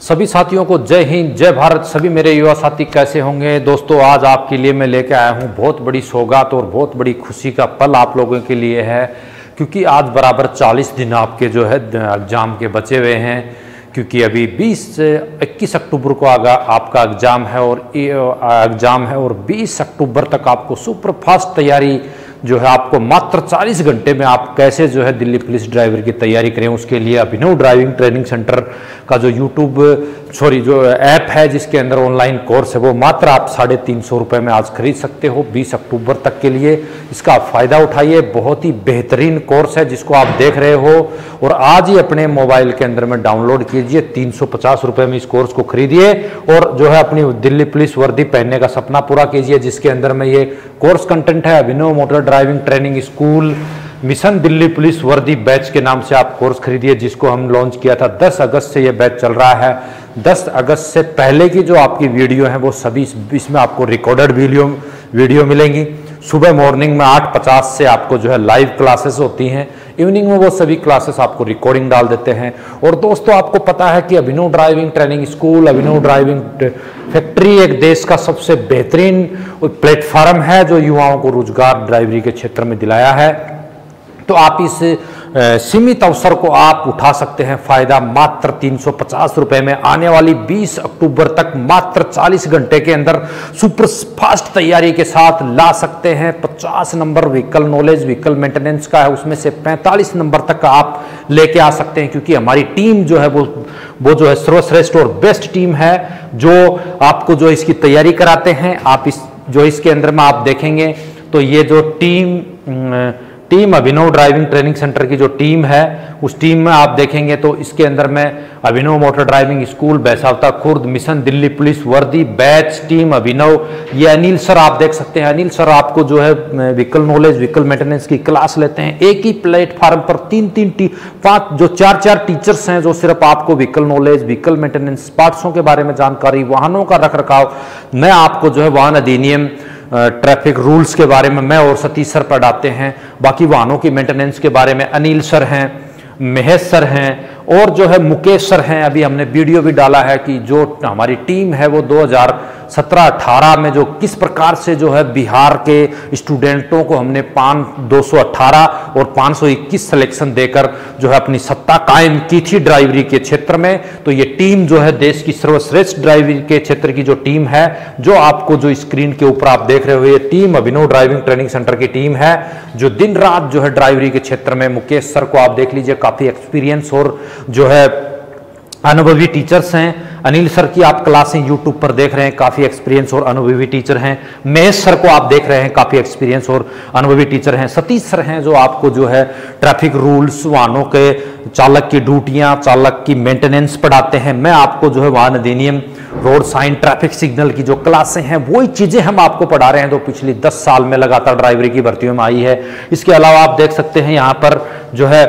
सभी साथियों को जय हिंद जय भारत। सभी मेरे युवा साथी कैसे होंगे दोस्तों। आज आपके लिए मैं लेकर आया हूं बहुत बड़ी सौगात और बहुत बड़ी खुशी का पल आप लोगों के लिए है, क्योंकि आज बराबर 40 दिन आपके जो है एग्ज़ाम के बचे हुए हैं। क्योंकि अभी 20 से 21 अक्टूबर को आपका एग्ज़ाम है और 20 अक्टूबर तक आपको सुपर फास्ट तैयारी जो है आपको मात्र 40 घंटे में आप कैसे जो है दिल्ली पुलिस ड्राइवर की तैयारी करें, उसके लिए अभिनव ड्राइविंग ट्रेनिंग सेंटर का जो जो ऐप है जिसके अंदर ऑनलाइन कोर्स है वो मात्र आप 350 रुपये में आज खरीद सकते हो 20 अक्टूबर तक के लिए। इसका आप फ़ायदा उठाइए। बहुत ही बेहतरीन कोर्स है जिसको आप देख रहे हो और आज ही अपने मोबाइल के अंदर में डाउनलोड कीजिए। 350 रुपये में इस कोर्स को खरीदिए और जो है अपनी दिल्ली पुलिस वर्दी पहनने का सपना पूरा कीजिए। जिसके अंदर में ये कोर्स कंटेंट है Abhinav motor driving training school mission Delhi police वर्दी बैच के नाम से आप कोर्स खरीदिए, जिसको हम लॉन्च किया था 10 अगस्त से ये बैच चल रहा है। 10 अगस्त से पहले की जो आपकी वीडियो है वो सभी इसमें आपको रिकॉर्डेड वीडियो मिलेंगी। सुबह मॉर्निंग में 8:50 से आपको जो है लाइव क्लासेस होती हैं, इवनिंग में वो सभी क्लासेस आपको रिकॉर्डिंग डाल देते हैं। और दोस्तों आपको पता है कि अभिनव ड्राइविंग ट्रेनिंग स्कूल अभिनव ड्राइविंग फैक्ट्री एक देश का सबसे बेहतरीन प्लेटफॉर्म है जो युवाओं को रोजगार ड्राइवरी के क्षेत्र में दिलाया है। तो आप इस सीमित अवसर को आप उठा सकते हैं फ़ायदा मात्र 350 रुपये में। आने वाली 20 अक्टूबर तक मात्र 40 घंटे के अंदर सुपर फास्ट तैयारी के साथ ला सकते हैं। 50 number vehicle knowledge vehicle maintenance का है, उसमें से 45 नंबर तक आप लेके आ सकते हैं, क्योंकि हमारी टीम जो है वो जो है सर्वश्रेष्ठ और बेस्ट टीम है जो आपको जो इसकी तैयारी कराते हैं। आप इसके अंदर में आप देखेंगे तो ये जो टीम अभिनव ड्राइविंग ट्रेनिंग सेंटर की जो टीम है उस टीम में आप देखेंगे तो इसके अंदर में Abhinav motor driving school Baisawata Khurd mission Delhi police वर्दी बैच टीम अभिनव, ये अनिल सर आप देख सकते हैं। अनिल सर आपको जो है व्हीकल नॉलेज व्हीकल मेंटेनेंस की क्लास लेते हैं। एक ही प्लेटफॉर्म पर 4 टीचर्स हैं जो सिर्फ आपको व्हीकल नॉलेज व्हीकल मेंटेनेंस पार्ट्सों के बारे में जानकारी, वाहनों का रखरखाव, मैं आपको जो है वाहन अधिनियम ट्रैफिक रूल्स के बारे में मैं और सतीश सर पढ़ाते हैं। बाकी वाहनों की मेंटेनेंस के बारे में अनिल सर हैं, महेश सर हैं और जो है मुकेश सर हैं। अभी हमने वीडियो भी डाला है कि जो हमारी टीम है वो 2017-18 में जो किस प्रकार से जो है बिहार के स्टूडेंटों को हमने 218 और 521 सिलेक्शन देकर जो है अपनी सत्ता कायम की थी ड्राइवरी के क्षेत्र में। तो ये टीम जो है देश की सर्वश्रेष्ठ ड्राइवरी के क्षेत्र की जो टीम है जो आपको जो स्क्रीन के ऊपर आप देख रहे हो, ये टीम अभिनव ड्राइविंग ट्रेनिंग सेंटर की टीम है जो दिन रात जो है ड्राइवरी के क्षेत्र में, मुकेश सर को आप देख लीजिए काफी एक्सपीरियंस और जो है अनुभवी टीचर्स हैं। अनिल सर की आप क्लासें यूट्यूब पर देख रहे हैं, काफ़ी एक्सपीरियंस और अनुभवी टीचर हैं। महेश सर को आप देख रहे हैं, काफ़ी एक्सपीरियंस और अनुभवी टीचर हैं। सतीश सर हैं जो आपको जो है ट्रैफिक रूल्स वाहनों के चालक की ड्यूटियां चालक की मेंटेनेंस पढ़ाते हैं। मैं आपको जो है वाहन अधिनियम रोड साइन ट्रैफिक सिग्नल की जो क्लासें हैं वही चीज़ें हम आपको पढ़ा रहे हैं जो पिछली 10 साल में लगातार ड्राइवरी की भर्तियों में आई है। इसके अलावा आप देख सकते हैं यहाँ पर जो है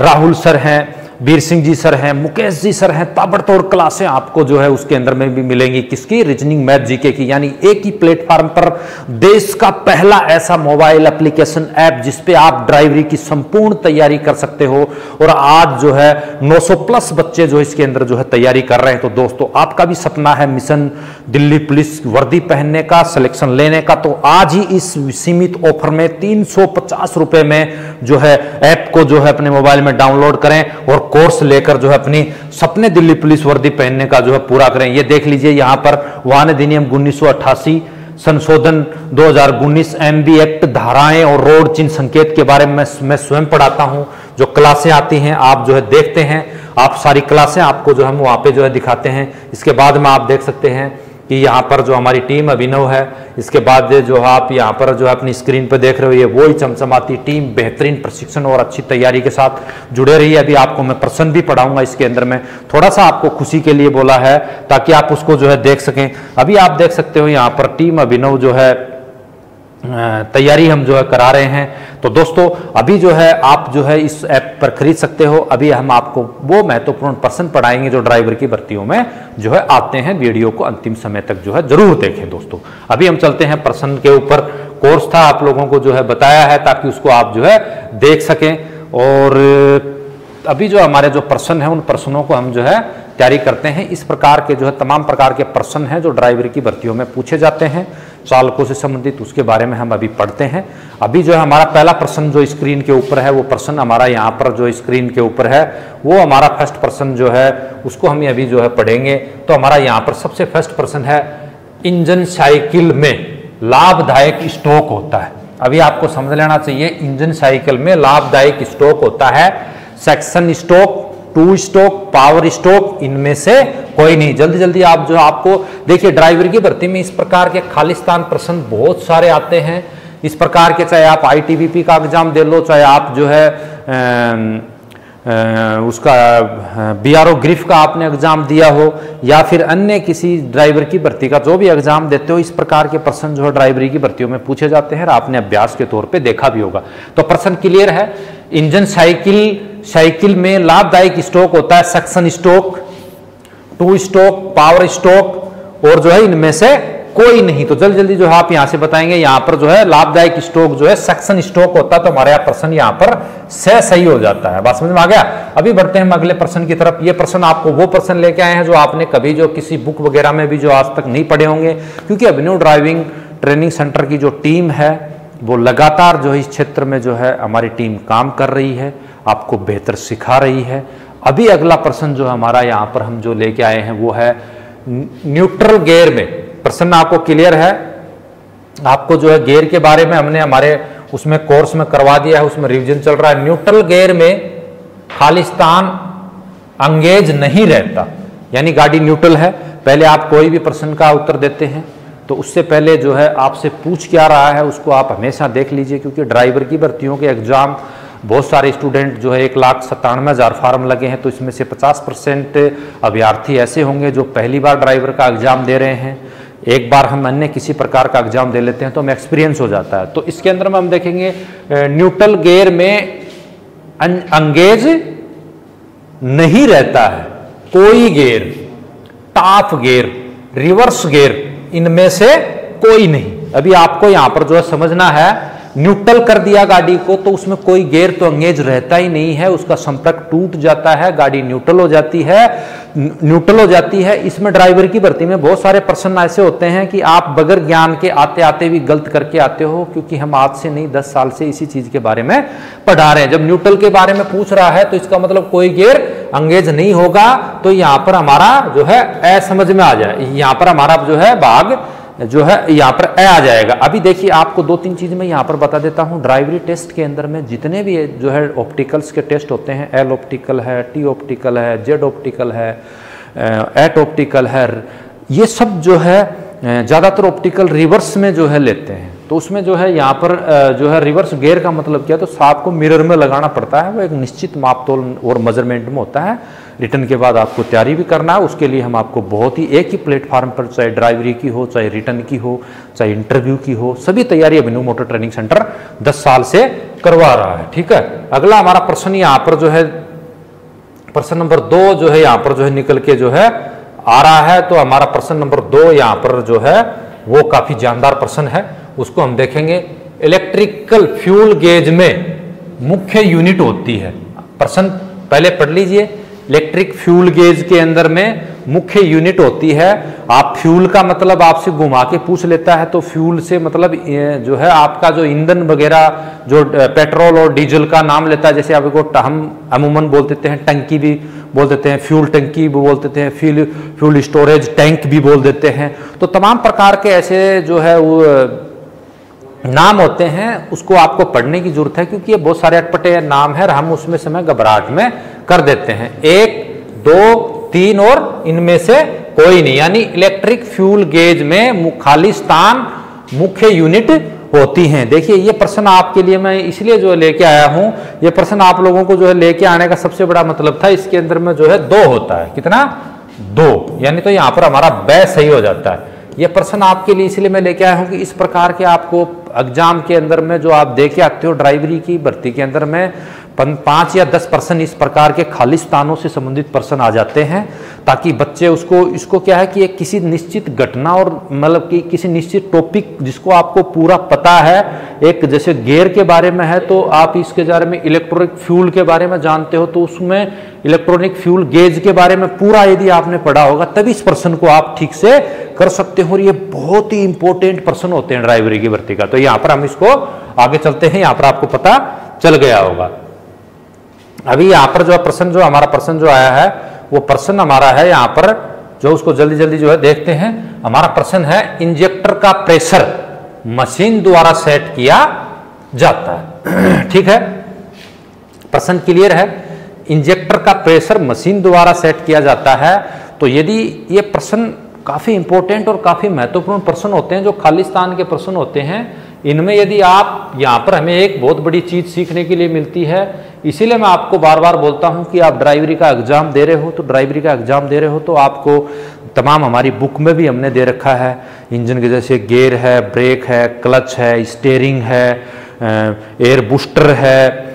राहुल सर हैं, वीर सिंह जी सर हैं, मुकेश जी सर हैं। ताबड़तोड़ क्लासें आपको जो है उसके अंदर में भी मिलेंगी। किसकी? रीजनिंग मैथ जीके की। यानी एक ही प्लेटफॉर्म पर देश का पहला ऐसा मोबाइल एप्लीकेशन ऐप जिसपे आप ड्राइवरी की संपूर्ण तैयारी कर सकते हो। और आज जो है 900 प्लस बच्चे जो इसके अंदर जो है तैयारी कर रहे हैं। तो दोस्तों आपका भी सपना है मिशन दिल्ली पुलिस वर्दी पहनने का, सिलेक्शन लेने का, तो आज ही इस सीमित ऑफर में 350 रुपए में जो है ऐप को जो है अपने मोबाइल में डाउनलोड करें और कोर्स लेकर जो है अपनी सपने दिल्ली पुलिस वर्दी पहनने का जो है पूरा करें। ये देख लीजिए यहाँ पर वाहन अधिनियम 1988 संशोधन 2019 MB एक्ट धाराएं और रोड चिन्ह संकेत के बारे में मैं स्वयं पढ़ाता हूँ। जो क्लासें आती हैं आप जो है देखते हैं, आप सारी क्लासें आपको जो हम वहाँ पे जो है दिखाते हैं। इसके बाद में आप देख सकते हैं कि यहाँ पर जो हमारी टीम अभिनव है, इसके बाद जो आप यहाँ पर जो है अपनी स्क्रीन पर देख रहे हो ये वही चमचमाती टीम बेहतरीन प्रशिक्षण और अच्छी तैयारी के साथ जुड़े रही है। अभी आपको मैं प्रश्न भी पढ़ाऊंगा इसके अंदर में, थोड़ा सा आपको खुशी के लिए बोला है ताकि आप उसको जो है देख सकें। अभी आप देख सकते हो यहाँ पर टीम अभिनव जो है तैयारी हम जो है करा रहे हैं। तो दोस्तों अभी जो है आप जो है इस ऐप पर खरीद सकते हो। अभी हम आपको वो महत्वपूर्ण प्रश्न पढ़ाएंगे जो ड्राइवर की भर्तियों में जो है आते हैं। वीडियो को अंतिम समय तक जो है जरूर देखें दोस्तों। अभी हम चलते हैं प्रश्न के ऊपर। कोर्स था आप लोगों को जो है बताया है ताकि उसको आप जो है देख सकें। और अभी जो हमारे जो प्रश्न है उन प्रश्नों को हम जो है तैयारी करते हैं। इस प्रकार के जो है तमाम प्रकार के प्रश्न हैं जो ड्राइवर की भर्तियों में पूछे जाते हैं चालकों से संबंधित, उसके बारे में हम अभी पढ़ते हैं। अभी जो है हमारा पहला प्रश्न जो स्क्रीन के ऊपर है, वो प्रश्न हमारा यहाँ पर जो स्क्रीन के ऊपर है वो हमारा फर्स्ट प्रश्न जो है उसको हम अभी जो है पढ़ेंगे। तो हमारा यहाँ पर सबसे फर्स्ट प्रश्न है, इंजन साइकिल में लाभदायक स्टॉक होता है। अभी आपको समझ लेना चाहिए, इंजन साइकिल में लाभदायक स्टॉक होता है section stock, two stock, power stock, इनमें से कोई नहीं। जल्दी जल्दी आप जो आपको देखिए, ड्राइवर की भर्ती में इस प्रकार के खालिस्तान प्रश्न बहुत सारे आते हैं इस प्रकार के, चाहे आप ITBP का एग्जाम दे लो, चाहे आप जो है उसका BRO ग्रिफ का आपने एग्जाम दिया हो, या फिर अन्य किसी ड्राइवर की भर्ती का जो भी एग्जाम देते हो, इस प्रकार के प्रश्न जो है ड्राइवरी की भर्तियों में पूछे जाते हैं और आपने अभ्यास के तौर पे देखा भी होगा। तो प्रश्न क्लियर है, इंजन साइकिल में लाभदायक स्टॉक होता है section stock, two stock, power stock और जो है इनमें से कोई नहीं। तो जल्दी जल्दी जो है आप यहां से बताएंगे, यहां पर जो है लाभदायक स्टॉक जो है सेक्शन स्टॉक होता है। तो हमारे यहाँ प्रश्न यहां पर सही हो जाता है। बात समझ में आ गया। अभी बढ़ते हैं हम अगले प्रश्न की तरफ। ये प्रश्न आपको वो प्रश्न लेके आए हैं जो आपने कभी जो किसी बुक वगैरह में भी जो आज तक नहीं पढ़े होंगे, क्योंकि अभिनव ड्राइविंग ट्रेनिंग सेंटर की जो टीम है वो लगातार जो है इस क्षेत्र में जो है हमारी टीम काम कर रही है, आपको बेहतर सिखा रही है। अभी अगला प्रश्न जो हमारा यहाँ पर हम जो लेके आए हैं वो है न्यूट्रल गियर में। प्रश्न आपको क्लियर है, आपको जो है गियर के बारे में हमने हमारे उसमें कोर्स में करवा दिया है, उसमें रिवीजन चल रहा है। न्यूट्रल गियर में खालिस्तान अंगेज नहीं रहता, यानी गाड़ी न्यूट्रल है। पहले आप कोई भी प्रश्न का उत्तर देते हैं तो उससे पहले जो है आपसे पूछ क्या रहा है उसको आप हमेशा देख लीजिए, क्योंकि ड्राइवर की भर्तियों के एग्जाम बहुत सारे स्टूडेंट जो है 1,97,000 फार्म लगे हैं, तो इसमें से 50% अभ्यर्थी ऐसे होंगे जो पहली बार ड्राइवर का एग्जाम दे रहे हैं। एक बार हम अन्य किसी प्रकार का एग्जाम दे लेते हैं तो हमें एक्सपीरियंस हो जाता है। तो इसके अंदर में हम देखेंगे न्यूट्रल गियर में अंगेज नहीं रहता है कोई gear, top gear, reverse gear, इनमें से कोई नहीं। अभी आपको यहां पर जो है समझना है, न्यूट्रल कर दिया गाड़ी को तो उसमें कोई गियर तो अंगेज रहता ही नहीं है, उसका संपर्क टूट जाता है, गाड़ी न्यूट्रल हो जाती है। इसमें ड्राइवर की भर्ती में बहुत सारे प्रश्न ऐसे होते हैं कि आप बगैर ज्ञान के आते आते भी गलत करके आते हो, क्योंकि हम आज से नहीं 10 साल से इसी चीज के बारे में पढ़ा रहे हैं। जब न्यूट्रल के बारे में पूछ रहा है तो इसका मतलब कोई गियर अंगेज नहीं होगा। तो यहां पर हमारा जो है समझ में आ जाए, यहां पर हमारा जो है भाग जो है यहाँ पर आ जाएगा। अभी देखिए आपको 2-3 चीज मैं यहाँ पर बता देता हूँ। ड्राइवरी टेस्ट के अंदर में जितने भी जो है ऑप्टिकल्स के टेस्ट होते हैं, L ऑप्टिकल है, T ऑप्टिकल है, Z ऑप्टिकल है, एट ऑप्टिकल है, ये सब जो है ज़्यादातर ऑप्टिकल रिवर्स में जो है लेते हैं। तो उसमें जो है यहाँ पर जो है रिवर्स गियर का मतलब क्या है, तो आपको मिरर में लगाना पड़ता है, वो एक निश्चित मापतोल और मेजरमेंट में होता है। रिटर्न के बाद आपको तैयारी भी करना है, उसके लिए हम आपको बहुत ही एक ही प्लेटफॉर्म पर, चाहे ड्राइवरी की हो, चाहे रिटर्न की हो, चाहे इंटरव्यू की हो, सभी तैयारी अभिनव मोटर ट्रेनिंग सेंटर 10 साल से करवा रहा है। ठीक है, अगला हमारा प्रश्न यहाँ पर जो है प्रश्न नंबर 2 जो है यहाँ पर जो है निकल के जो है आ रहा है। तो हमारा प्रश्न नंबर 2 यहाँ पर जो है वो काफी जानदार प्रश्न है, उसको हम देखेंगे। इलेक्ट्रिकल फ्यूल गेज में मुख्य यूनिट होती है। प्रश्न पहले पढ़ लीजिए। इलेक्ट्रिक फ्यूल गेज के अंदर में मुख्य यूनिट होती है। आप फ्यूल का मतलब आपसे घुमा के पूछ लेता है, तो फ्यूल से मतलब जो है आपका जो ईंधन वगैरह जो पेट्रोल और डीजल का नाम लेता है, जैसे आपको हम अमूमन बोल देते हैं टंकी भी बोल देते हैं, फ्यूल टंकी भी बोल देते हैं, फ्यूल स्टोरेज टैंक भी बोल देते हैं। तो तमाम प्रकार के ऐसे जो है वो नाम होते हैं, उसको आपको पढ़ने की जरूरत है, क्योंकि ये बहुत सारे अटपटे नाम है, हम उसमें समय घबराहट में कर देते हैं। 1, 2, 3 और इनमें से कोई नहीं, यानी इलेक्ट्रिक फ्यूल गेज में खालिस्तान मुख्य यूनिट होती हैं। देखिए ये प्रश्न आपके लिए मैं इसलिए जो लेके आया हूं, ये प्रश्न आप लोगों को जो है लेके आने का सबसे बड़ा मतलब था, इसके अंदर में जो है 2 होता है। कितना? 2, यानी तो यहां पर हमारा बै सही हो जाता है। ये प्रश्न आपके लिए इसलिए मैं लेके आया हूं कि इस प्रकार के आपको एग्जाम के अंदर में जो आप दे के आते हो ड्राइवरी की भर्ती के अंदर में 5 या 10% इस प्रकार के खालिस्तानों से संबंधित प्रश्न आ जाते हैं, ताकि बच्चे इसको क्या है कि एक किसी निश्चित घटना और मतलब कि किसी निश्चित टॉपिक जिसको आपको पूरा पता है, एक जैसे गियर के बारे में है तो आप इसके बारे में इलेक्ट्रॉनिक फ्यूल के बारे में जानते हो, तो उसमें इलेक्ट्रॉनिक फ्यूल गेज के बारे में पूरा यदि आपने पढ़ा होगा तभी इस प्रश्न को आप ठीक से कर सकते हो। और ये बहुत ही इंपॉर्टेंट प्रश्न होते हैं ड्राइवरी की भर्ती का। तो यहां पर हम इसको आगे चलते हैं, यहां पर आपको पता चल गया होगा। अभी यहां पर जो हमारा प्रश्न जो आया है वो प्रश्न हमारा है यहां पर, जो उसको जल्दी जल्दी जो है देखते हैं। हमारा प्रश्न है इंजेक्टर का प्रेशर मशीन द्वारा सेट किया जाता है। ठीक है, प्रश्न क्लियर है। इंजेक्टर का प्रेशर मशीन द्वारा सेट किया जाता है। तो यदि ये प्रश्न काफी इंपॉर्टेंट और काफी महत्वपूर्ण प्रश्न होते हैं, जो खालिस्तान के प्रश्न होते हैं, इनमें यदि आप यहाँ पर हमें एक बहुत बड़ी चीज सीखने के लिए मिलती है। इसीलिए मैं आपको बार बार बोलता हूँ कि आप ड्राइवरी का एग्जाम दे रहे हो तो आपको तमाम हमारी बुक में भी हमने दे रखा है। इंजन के जैसे गियर है, ब्रेक है, क्लच है, स्टीयरिंग है, एयर बूस्टर है,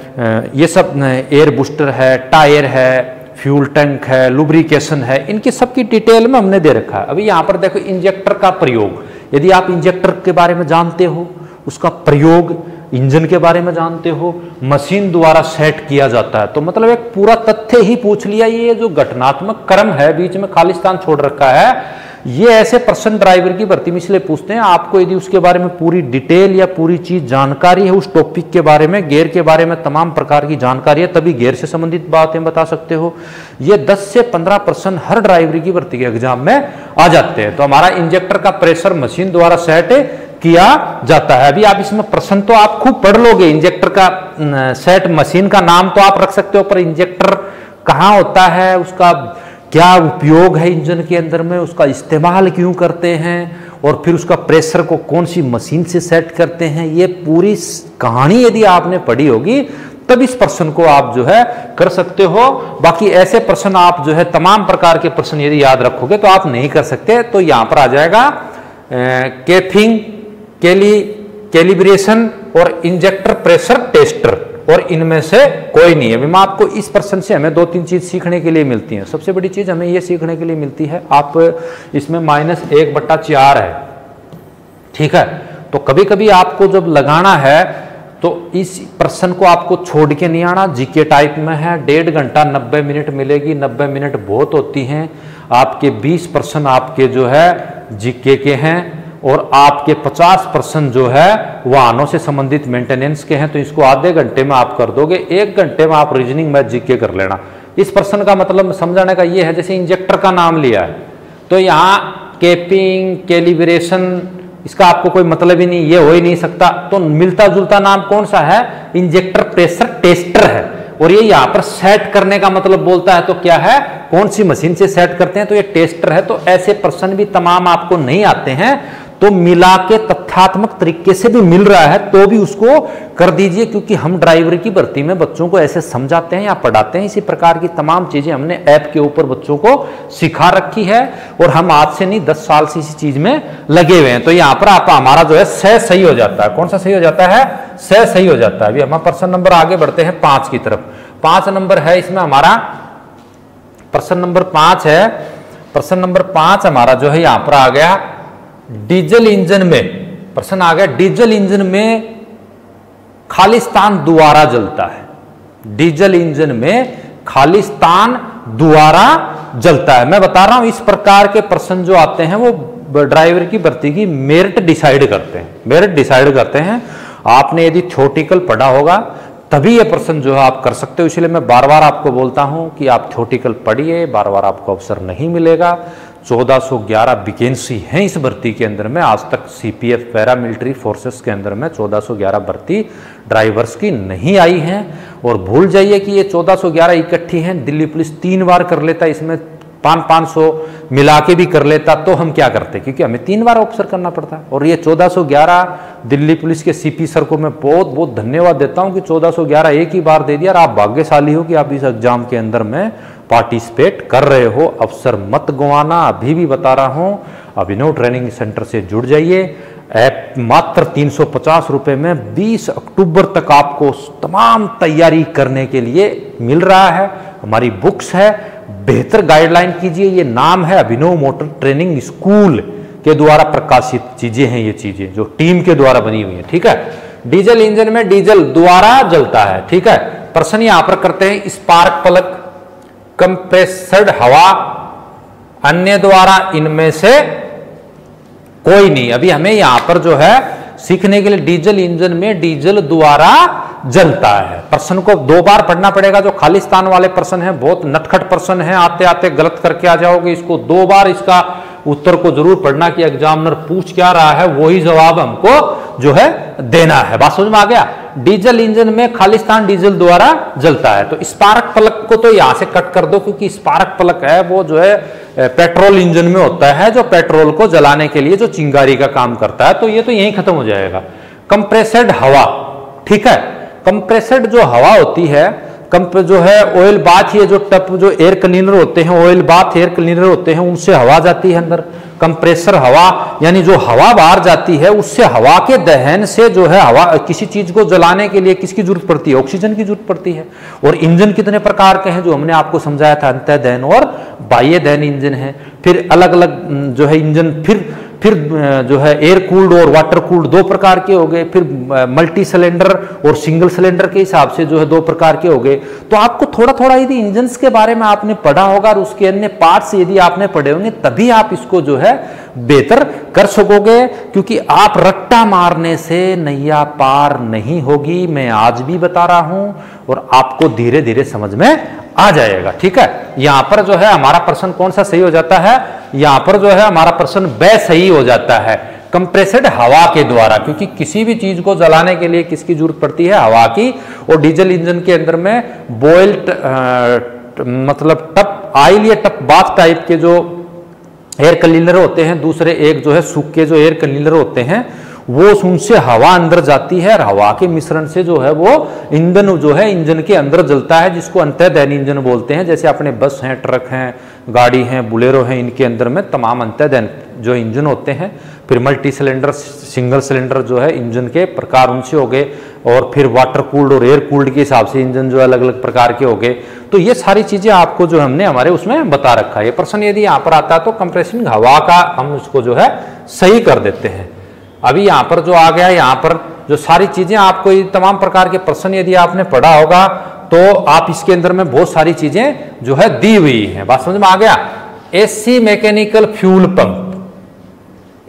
ये सब एयर बूस्टर है, टायर है, फ्यूल टैंक है, लुब्रिकेशन है, इनकी सबकी डिटेल में हमने दे रखा है। अभी यहाँ पर देखो इंजेक्टर का प्रयोग, यदि आप इंजेक्टर के बारे में जानते हो, उसका प्रयोग इंजन के बारे में जानते हो, मशीन द्वारा सेट किया जाता है, तो मतलब एक पूरा तथ्य ही पूछ लिया। ये जो घटनात्मक क्रम है, बीच में खालिस्तान छोड़ रखा है, ये ऐसे प्रश्न ड्राइवर की भर्ती में इसलिए पूछते हैं। आपको यदि उसके बारे में पूरी डिटेल या पूरी चीज जानकारी है, उस टॉपिक के बारे में, गियर के बारे में तमाम प्रकार की जानकारी है, तभी गियर से संबंधित बातें बता सकते हो। ये 10 से 15 प्रश्न हर ड्राइवरी की भर्ती के एग्जाम में आ जाते हैं। तो हमारा इंजेक्टर का प्रेशर मशीन द्वारा सेट किया जाता है। अभी आप इसमें प्रश्न तो आप खूब पढ़ लोगे, इंजेक्टर का सेट मशीन का नाम तो आप रख सकते हो, पर इंजेक्टर कहाँ होता है, उसका क्या उपयोग है इंजन के अंदर में, उसका इस्तेमाल क्यों करते हैं, और फिर उसका प्रेशर को कौन सी मशीन से सेट करते हैं, ये पूरी कहानी यदि आपने पढ़ी होगी तब इस प्रश्न को आप जो है कर सकते हो। बाकी ऐसे प्रश्न आप जो है तमाम प्रकार के प्रश्न यदि याद रखोगे तो आप नहीं कर सकते। तो यहां पर आ जाएगा कैफिंग, कैलिब्रेशन और इंजेक्टर प्रेशर टेस्टर, और इनमें से कोई नहीं है। मैं आपको इस प्रश्न से हमें 2-3 चीज सीखने के लिए मिलती हैं। सबसे बड़ी चीज हमें यह सीखने के लिए मिलती है, आप इसमें -1/4 है, ठीक है। तो कभी कभी आपको जब लगाना है तो इस प्रश्न को आपको छोड़ के नहीं आना। जीके टाइप में है, 1.5 घंटा 90 मिनट मिलेगी। 90 मिनट बहुत होती हैं। आपके 20 प्रश्न आपके जो है जीके के हैं, और आपके 50% जो है वाहनों से संबंधित मेंटेनेंस के हैं। तो इसको आधे घंटे में आप कर दोगे, 1 घंटे में आप रीजनिंग मैथ जीके कर लेना। इस प्रश्न का मतलब समझाने का ये है, जैसे इंजेक्टर का नाम लिया है तो यहाँ कैपिंग, कैलिब्रेशन, इसका आपको कोई मतलब ही नहीं, ये हो ही नहीं सकता। तो मिलता जुलता नाम कौन सा है, इंजेक्टर प्रेशर टेस्टर है। और ये यहाँ पर सेट करने का मतलब बोलता है, तो क्या है, कौन सी मशीन से सेट करते हैं, तो ये टेस्टर है। तो ऐसे प्रश्न भी तमाम आपको नहीं आते हैं, तो मिला के तथ्यात्मक तरीके से भी मिल रहा है तो भी उसको कर दीजिए, क्योंकि हम ड्राइवर की भर्ती में बच्चों को ऐसे समझाते हैं या पढ़ाते हैं। इसी प्रकार की तमाम चीजें हमने ऐप के ऊपर बच्चों को सिखा रखी है, और हम आज से नहीं 10 साल से इसी चीज में लगे हुए हैं। तो यहाँ पर आप हमारा जो है सह सही हो जाता है। कौन सा सही हो जाता है, सह सही हो जाता है। अभी हम प्रश्न नंबर आगे बढ़ते हैं 5 की तरफ। 5 नंबर है इसमें हमारा, प्रश्न नंबर 5 है। प्रश्न नंबर 5 हमारा जो है यहाँ पर आ गया, डीजल इंजन में, प्रश्न आ गया, डीजल इंजन में खालिस्तान द्वारा जलता है। डीजल इंजन में खालिस्तान द्वारा जलता है। मैं बता रहा हूं, इस प्रकार के प्रश्न जो आते हैं वो ड्राइवर की भर्ती की मेरिट डिसाइड करते हैं। मेरिट डिसाइड करते हैं। आपने यदि थ्योरेटिकल पढ़ा होगा तभी ये प्रश्न जो है आप कर सकते हो। इसलिए मैं बार बार आपको बोलता हूं कि आप थ्योरेटिकल पढ़िए, बार बार आपको अवसर नहीं मिलेगा। 1411 वैकेंसी है इस भर्ती के अंदर में। आज तक सीपीएफ पैरामिलिट्री फोर्सेस के अंदर में 1411 भर्ती ड्राइवर्स की नहीं आई है। और भूल जाइए कि ये 1411 इकट्ठी हैं। दिल्ली पुलिस 3 बार कर लेता, इसमें 500 मिला के भी कर लेता तो हम क्या करते, क्योंकि हमें 3 बार ऑफिसर करना पड़ता है। और ये 1411 दिल्ली पुलिस के सीपी सर को मैं बहुत बहुत धन्यवाद देता हूं कि 1411 एक ही बार दे दिया। और आप भाग्यशाली हो कि आप इस एग्जाम के अंदर में पार्टिसिपेट कर रहे हो। अवसर मत गंवाना। अभी भी बता रहा हूं, अभिनव ट्रेनिंग सेंटर से जुड़ जाइए। मात्र 350 रुपए में 20 अक्टूबर तक आपको तमाम तैयारी करने के लिए मिल रहा है। हमारी बुक्स है, बेहतर गाइडलाइन कीजिए। ये नाम है अभिनव मोटर ट्रेनिंग स्कूल के द्वारा प्रकाशित चीजें हैं, ये चीजें जो टीम के द्वारा बनी हुई है। ठीक है, डीजल इंजन में डीजल द्वारा जलता है। ठीक है, प्रश्न यहां पर करते हैं, स्पार्क प्लग, कंप्रेसर्ड हवा, अन्य द्वारा इनमें से कोई नहीं। अभी हमें यहां पर जो है सीखने के लिए डीजल इंजन में डीजल द्वारा जलता है। प्रश्न को 2 बार पढ़ना पड़ेगा। जो खालिस्तान वाले प्रश्न हैं बहुत नटखट प्रश्न हैं, आते आते गलत करके आ जाओगे। इसको 2 बार इसका उत्तर को जरूर पढ़ना कि एग्जामिनर पूछ क्या रहा है, वही जवाब हमको जो है देना है। बात समझ में आ गया। डीजल इंजन में खालिस्तान डीजल द्वारा जलता है। तो स्पार्क प्लग को तो यहां से कट कर दो, क्योंकि स्पार्क प्लग है वो जो है पेट्रोल इंजन में होता है, जो पेट्रोल को जलाने के लिए जो चिंगारी का काम करता है। तो ये तो यहीं खत्म हो जाएगा। कंप्रेसर्ड हवा, ठीक है, कंप्रेसर्ड जो हवा होती है, जो है ऑयल बाथ, ये जो टप जो एयर क्लीनर होते हैं, ऑयल बाथ एयर क्लीनर होते हैं, उनसे हवा जाती है अंदर। कंप्रेसर हवा यानी जो हवा बाहर जाती है, उससे हवा के दहन से जो है हवा, किसी चीज को जलाने के लिए किसकी जरूरत पड़ती है? ऑक्सीजन की जरूरत पड़ती है। और इंजन कितने प्रकार के हैं जो हमने आपको समझाया था, अंतः दहन और बाह्य दहन इंजन है। फिर अलग अलग जो है इंजन फिर जो है एयर कूल्ड और वाटर कूल्ड 2 प्रकार के हो गए। फिर मल्टी सिलेंडर और सिंगल सिलेंडर के हिसाब से जो है 2 प्रकार के हो गए। तो आपको थोड़ा थोड़ा यदि इंजन्स के बारे में आपने पढ़ा होगा और उसके अन्य पार्ट्स यदि आपने पढ़े होंगे, तभी आप इसको जो है बेहतर कर सकोगे। क्योंकि आप रट्टा मारने से नैया पार नहीं होगी, मैं आज भी बता रहा हूं, और आपको धीरे धीरे समझ में आ जाएगा। ठीक है, यहां पर जो है हमारा प्रश्न कौन सा सही हो जाता है? यहां पर जो है हमारा प्रश्न ब सही हो जाता है, कंप्रेस्ड हवा के द्वारा। क्योंकि किसी भी चीज को जलाने के लिए किसकी जरूरत पड़ती है? हवा की। और डीजल इंजन के अंदर में बॉइल्ड मतलब टप ऑयल या टप बाथ टाइप के जो एयर क्लीनर होते हैं, दूसरे एक जो है सूखे जो एयर क्लीनर होते हैं, वो उनसे हवा अंदर जाती है और हवा के मिश्रण से जो है वो ईंधन जो है इंजन के अंदर जलता है, जिसको अंतः दहन इंजन बोलते हैं। जैसे अपने बस हैं, ट्रक हैं, गाड़ी हैं, बुलेरो हैं, इनके अंदर में तमाम अंतः दहन जो इंजन होते हैं। फिर मल्टी सिलेंडर, सिंगल सिलेंडर जो है इंजन के प्रकार उनसे हो गए। और फिर वाटर कूल्ड और एयर कूल्ड के हिसाब से इंजन जो अलग अलग प्रकार के हो गए। तो ये सारी चीजें आपको जो हमने हमारे उसमें बता रखा है। ये प्रश्न यदि यहाँ पर आता है तो कंप्रेसिंग हवा का हम उसको जो है सही कर देते हैं। अभी यहाँ पर जो आ गया, यहाँ पर जो सारी चीजें आपको ये तमाम प्रकार के प्रश्न यदि आपने पढ़ा होगा तो आप इसके अंदर में बहुत सारी चीजें जो है दी हुई हैं। बात समझ में आ गया। AC mechanical fuel pump,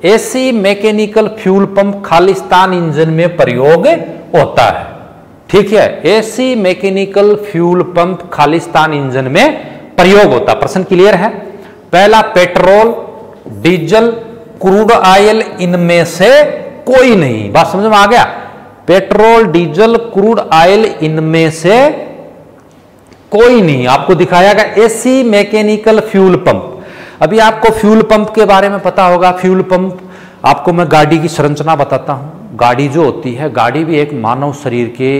AC mechanical fuel pump Khalistan engine में प्रयोग होता है। ठीक है, AC mechanical fuel pump Khalistan engine में प्रयोग होता है। प्रश्न क्लियर है? पहला, पेट्रोल, डीजल, क्रूड ऑयल, इनमें से कोई नहीं। बात समझ में आ गया। पेट्रोल, डीजल, क्रूड ऑयल, इनमें से कोई नहीं। आपको दिखाया गया एसी मैकेनिकल फ्यूल पंप। अभी आपको फ्यूल पंप के बारे में पता होगा। फ्यूल पंप आपको मैं गाड़ी की संरचना बताता हूं। गाड़ी जो होती है, गाड़ी भी एक मानव शरीर के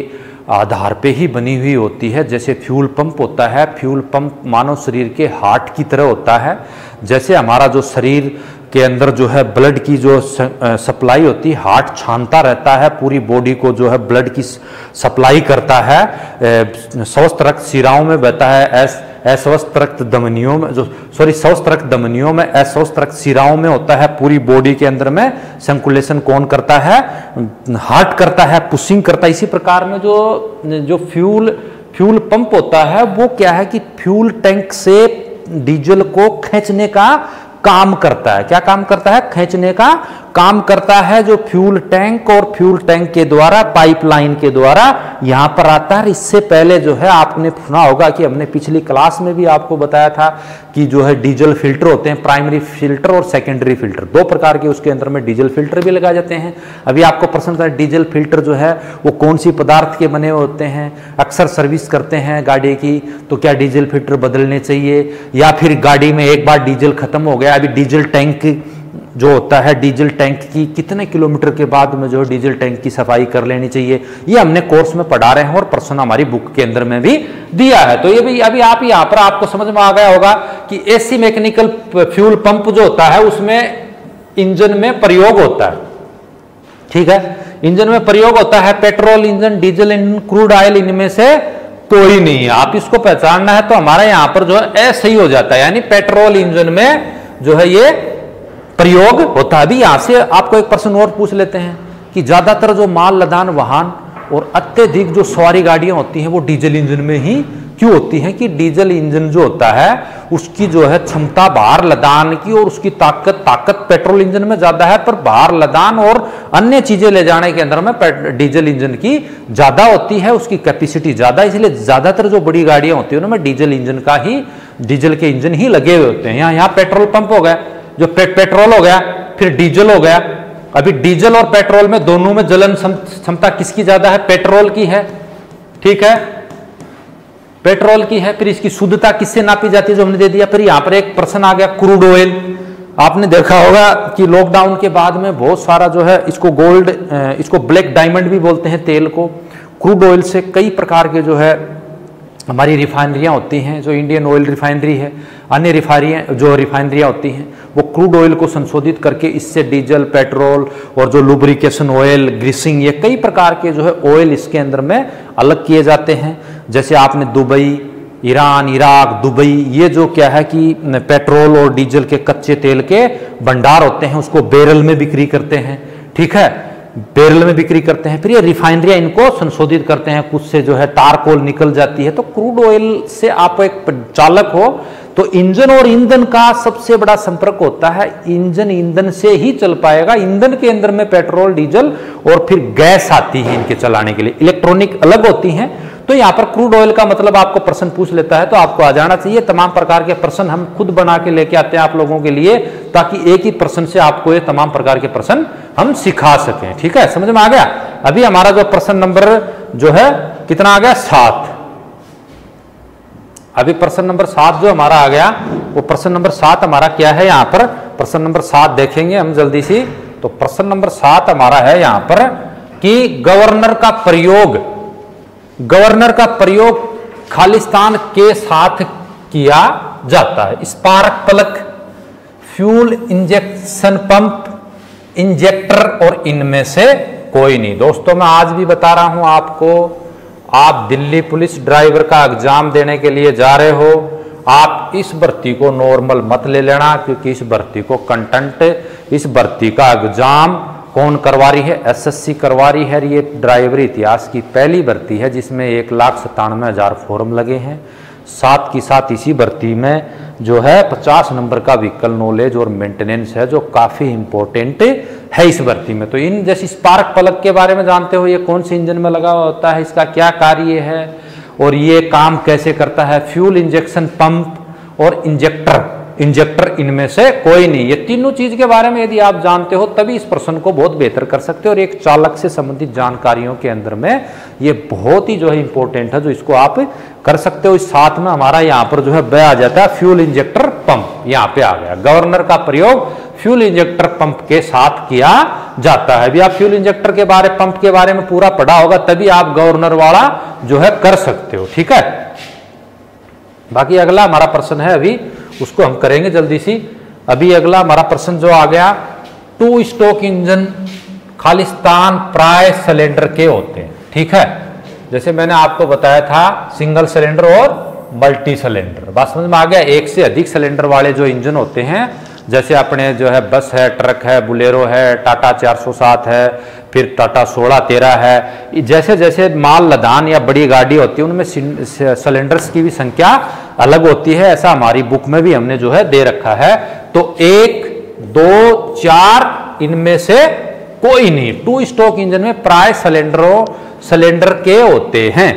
आधार पे ही बनी हुई होती है। जैसे फ्यूल पंप होता है, फ्यूल पंप मानव शरीर के हार्ट की तरह होता है। जैसे हमारा जो शरीर के अंदर जो है ब्लड की जो सप्लाई होती है, हार्ट छानता रहता है, पूरी बॉडी को जो है ब्लड की सप्लाई करता है। स्वस्थ रक्त शिराओं में बहता है, अस्वस्थ रक्त धमनियों में, स्वस्थ रक्त धमनियों में, अस्वस्थ रक्त शिराओं में होता है। पूरी बॉडी के अंदर में सर्कुलेशन कौन करता है? हार्ट करता है, पुशिंग करता है। इसी प्रकार में जो फ्यूल पंप होता है वो क्या है कि फ्यूल टैंक से डीजल को खींचने का काम करता है। क्या काम करता है? खींचने का काम करता है। जो फ्यूल टैंक और फ्यूल टैंक के द्वारा पाइपलाइन के द्वारा यहां पर आता है। इससे पहले जो है आपने सुना होगा कि हमने पिछली क्लास में भी आपको बताया था कि जो है डीजल फिल्टर होते हैं, प्राइमरी फिल्टर और सेकेंडरी फिल्टर, 2 प्रकार के उसके अंदर में डीजल फिल्टर भी लगाए जाते हैं। अभी आपको प्रश्न था डीजल फिल्टर जो है वो कौन सी पदार्थ के बने होते हैं? अक्सर सर्विस करते हैं गाड़ी की तो क्या डीजल फिल्टर बदलने चाहिए, या फिर गाड़ी में एक बार डीजल खत्म हो गया, अभी डीजल टैंक जो होता है, डीजल टैंक की कितने किलोमीटर के बाद में जो है डीजल टैंक की सफाई कर लेनी चाहिए, ये हमने कोर्स में पढ़ा रहे हैं और प्रश्न हमारी बुक के अंदर में भी दिया है। तो ये भी अभी आप यहाँ पर आपको समझ में आ गया होगा कि एसी मैकेनिकल फ्यूल पंप जो होता है उसमें इंजन में प्रयोग होता है। ठीक है। इंजन में प्रयोग होता है petrol engine, diesel engine, crude oil, इनमें से कोई नहीं है। आप इसको पहचानना है तो हमारा यहां पर जो है ऐसे ही हो जाता है, यानी पेट्रोल इंजन में जो है ये प्रयोग होता है। अभी यहां से आपको एक प्रश्न और पूछ लेते हैं कि ज्यादातर जो माल लदान वाहन और अत्यधिक जो सवारी गाड़ियां होती हैं वो डीजल इंजन में ही क्यों होती हैं? कि डीजल इंजन जो होता है उसकी जो है क्षमता भार लदान की और उसकी ताकत पेट्रोल इंजन में ज्यादा है, पर भार लदान और अन्य चीजें ले जाने के अंदर में डीजल इंजन की ज्यादा होती है, उसकी कैपेसिटी ज्यादा, इसलिए ज्यादातर जो बड़ी गाड़ियां होती है उनमें डीजल के इंजन ही लगे हुए होते हैं। यहाँ पेट्रोल पंप हो गया, जो पेट्रोल हो गया, फिर डीजल हो गया। अभी डीजल और पेट्रोल में दोनों में जलन क्षमता किसकी ज्यादा है? पेट्रोल की है, ठीक है, पेट्रोल की है। फिर इसकी शुद्धता किससे नापी जाती है? जो हमने दे दिया। फिर यहां पर एक प्रश्न आ गया क्रूड ऑयल। आपने देखा होगा कि लॉकडाउन के बाद में बहुत सारा जो है इसको ब्लैक डायमंड भी बोलते हैं तेल को। क्रूड ऑयल से कई प्रकार के जो है हमारी रिफाइनरियां होती हैं, जो इंडियन ऑयल रिफाइनरी है, अन्य रिफाइनरियां होती हैं, वो क्रूड ऑयल को संशोधित करके इससे डीजल, पेट्रोल और जो लुब्रिकेशन ऑयल, ग्रीसिंग, ये कई प्रकार के जो है ऑयल इसके अंदर में अलग किए जाते हैं। जैसे आपने दुबई, ईरान, इराक, दुबई, ये जो क्या है कि पेट्रोल और डीजल के कच्चे तेल के भंडार होते हैं, उसको बैरल में बिक्री करते हैं, ठीक है, बैरल में बिक्री करते हैं। फिर ये रिफाइनरियां इनको संशोधित करते हैं, कुछ से जो है टारकोल निकल जाती है। तो क्रूड ऑयल से आप एक चालक हो तो इंजन और ईंधन का सबसे बड़ा संपर्क होता है। इंजन ईंधन से ही चल पाएगा। ईंधन के अंदर में पेट्रोल, डीजल और फिर गैस आती है इनके चलाने के लिए, इलेक्ट्रॉनिक अलग होती हैं। तो यहाँ पर क्रूड ऑयल का मतलब आपको प्रश्न पूछ लेता है तो आपको आ जाना चाहिए। तमाम प्रकार के प्रश्न हम खुद बना के लेके आते हैं आप लोगों के लिए, ताकि एक ही प्रश्न से आपको ये तमाम प्रकार के प्रश्न हम सिखा सकें, ठीक है, समझ में आ गया। अभी हमारा जो प्रश्न नंबर जो है कितना आ गया? 7। अभी प्रश्न नंबर 7 जो हमारा आ गया, वो प्रश्न नंबर 7 हमारा क्या है? यहाँ पर प्रश्न नंबर 7 देखेंगे हम जल्दी से। तो प्रश्न नंबर 7 हमारा है यहाँ पर कि गवर्नर का प्रयोग खालिस्तान के साथ किया जाता है। Spark plug, fuel injection pump, injector और इनमें से कोई नहीं। दोस्तों मैं आज भी बता रहा हूं आपको, आप दिल्ली पुलिस ड्राइवर का एग्जाम देने के लिए जा रहे हो, आप इस भर्ती को नॉर्मल मत ले लेना, क्योंकि इस भर्ती को कंटेंट, इस भर्ती का एग्जाम कौन करवा रही है? एसएससी करवा रही है। ये ड्राइवर इतिहास की पहली भर्ती है जिसमें 1,97,000 फॉर्म लगे हैं। साथ ही साथ इसी भर्ती में जो है 50 नंबर का व्हीकल नॉलेज और मेंटेनेंस है, जो काफी इंपॉर्टेंट है इस भर्ती में। तो इन जैसे स्पार्क प्लग के बारे में जानते हो, ये कौन से इंजन में लगा होता है, इसका क्या कार्य है और ये काम कैसे करता है? फ्यूल इंजेक्शन पंप और इंजेक्टर इनमें से कोई नहीं। ये तीनों चीज के बारे में यदि आप जानते हो तभी इस प्रश्न को बहुत बेहतर कर सकते हो। और एक चालक से संबंधित जानकारियों के अंदर में ये बहुत ही जो है इंपॉर्टेंट है, जो इसको आप कर सकते हो। इस साथ में हमारा यहाँ पर जो है ब आ जाता है फ्यूल इंजेक्टर पंप, यहाँ पे आ गया। गवर्नर का प्रयोग फ्यूल इंजेक्टर पंप के साथ किया जाता है। अभी आप फ्यूल इंजेक्टर के बारे, पंप के बारे में पूरा पढ़ा होगा, तभी आप गवर्नर वाला जो है कर सकते हो, ठीक है। बाकी अगला हमारा प्रश्न है, अभी उसको हम करेंगे जल्दी सी। अभी अगला हमारा प्रश्न जो आ गया, 2 स्ट्रोक इंजन खालिस्तान प्राय सिलेंडर के होते हैं, ठीक है। जैसे मैंने आपको बताया था सिंगल सिलेंडर और मल्टी सिलेंडर, बात समझ में आ गया। एक से अधिक सिलेंडर वाले जो इंजन होते हैं, जैसे अपने जो है बस है, ट्रक है, बुलेरो है, टाटा 407 है, फिर टाटा 1613 है। जैसे जैसे माल लदान या बड़ी गाड़ी होती है उनमें सिलेंडर्स की भी संख्या अलग होती है। ऐसा हमारी बुक में भी हमने जो है दे रखा है। तो 1, 2, 4 इनमें से कोई नहीं। 2 स्ट्रोक इंजन में प्राय सिलेंडर के होते हैं।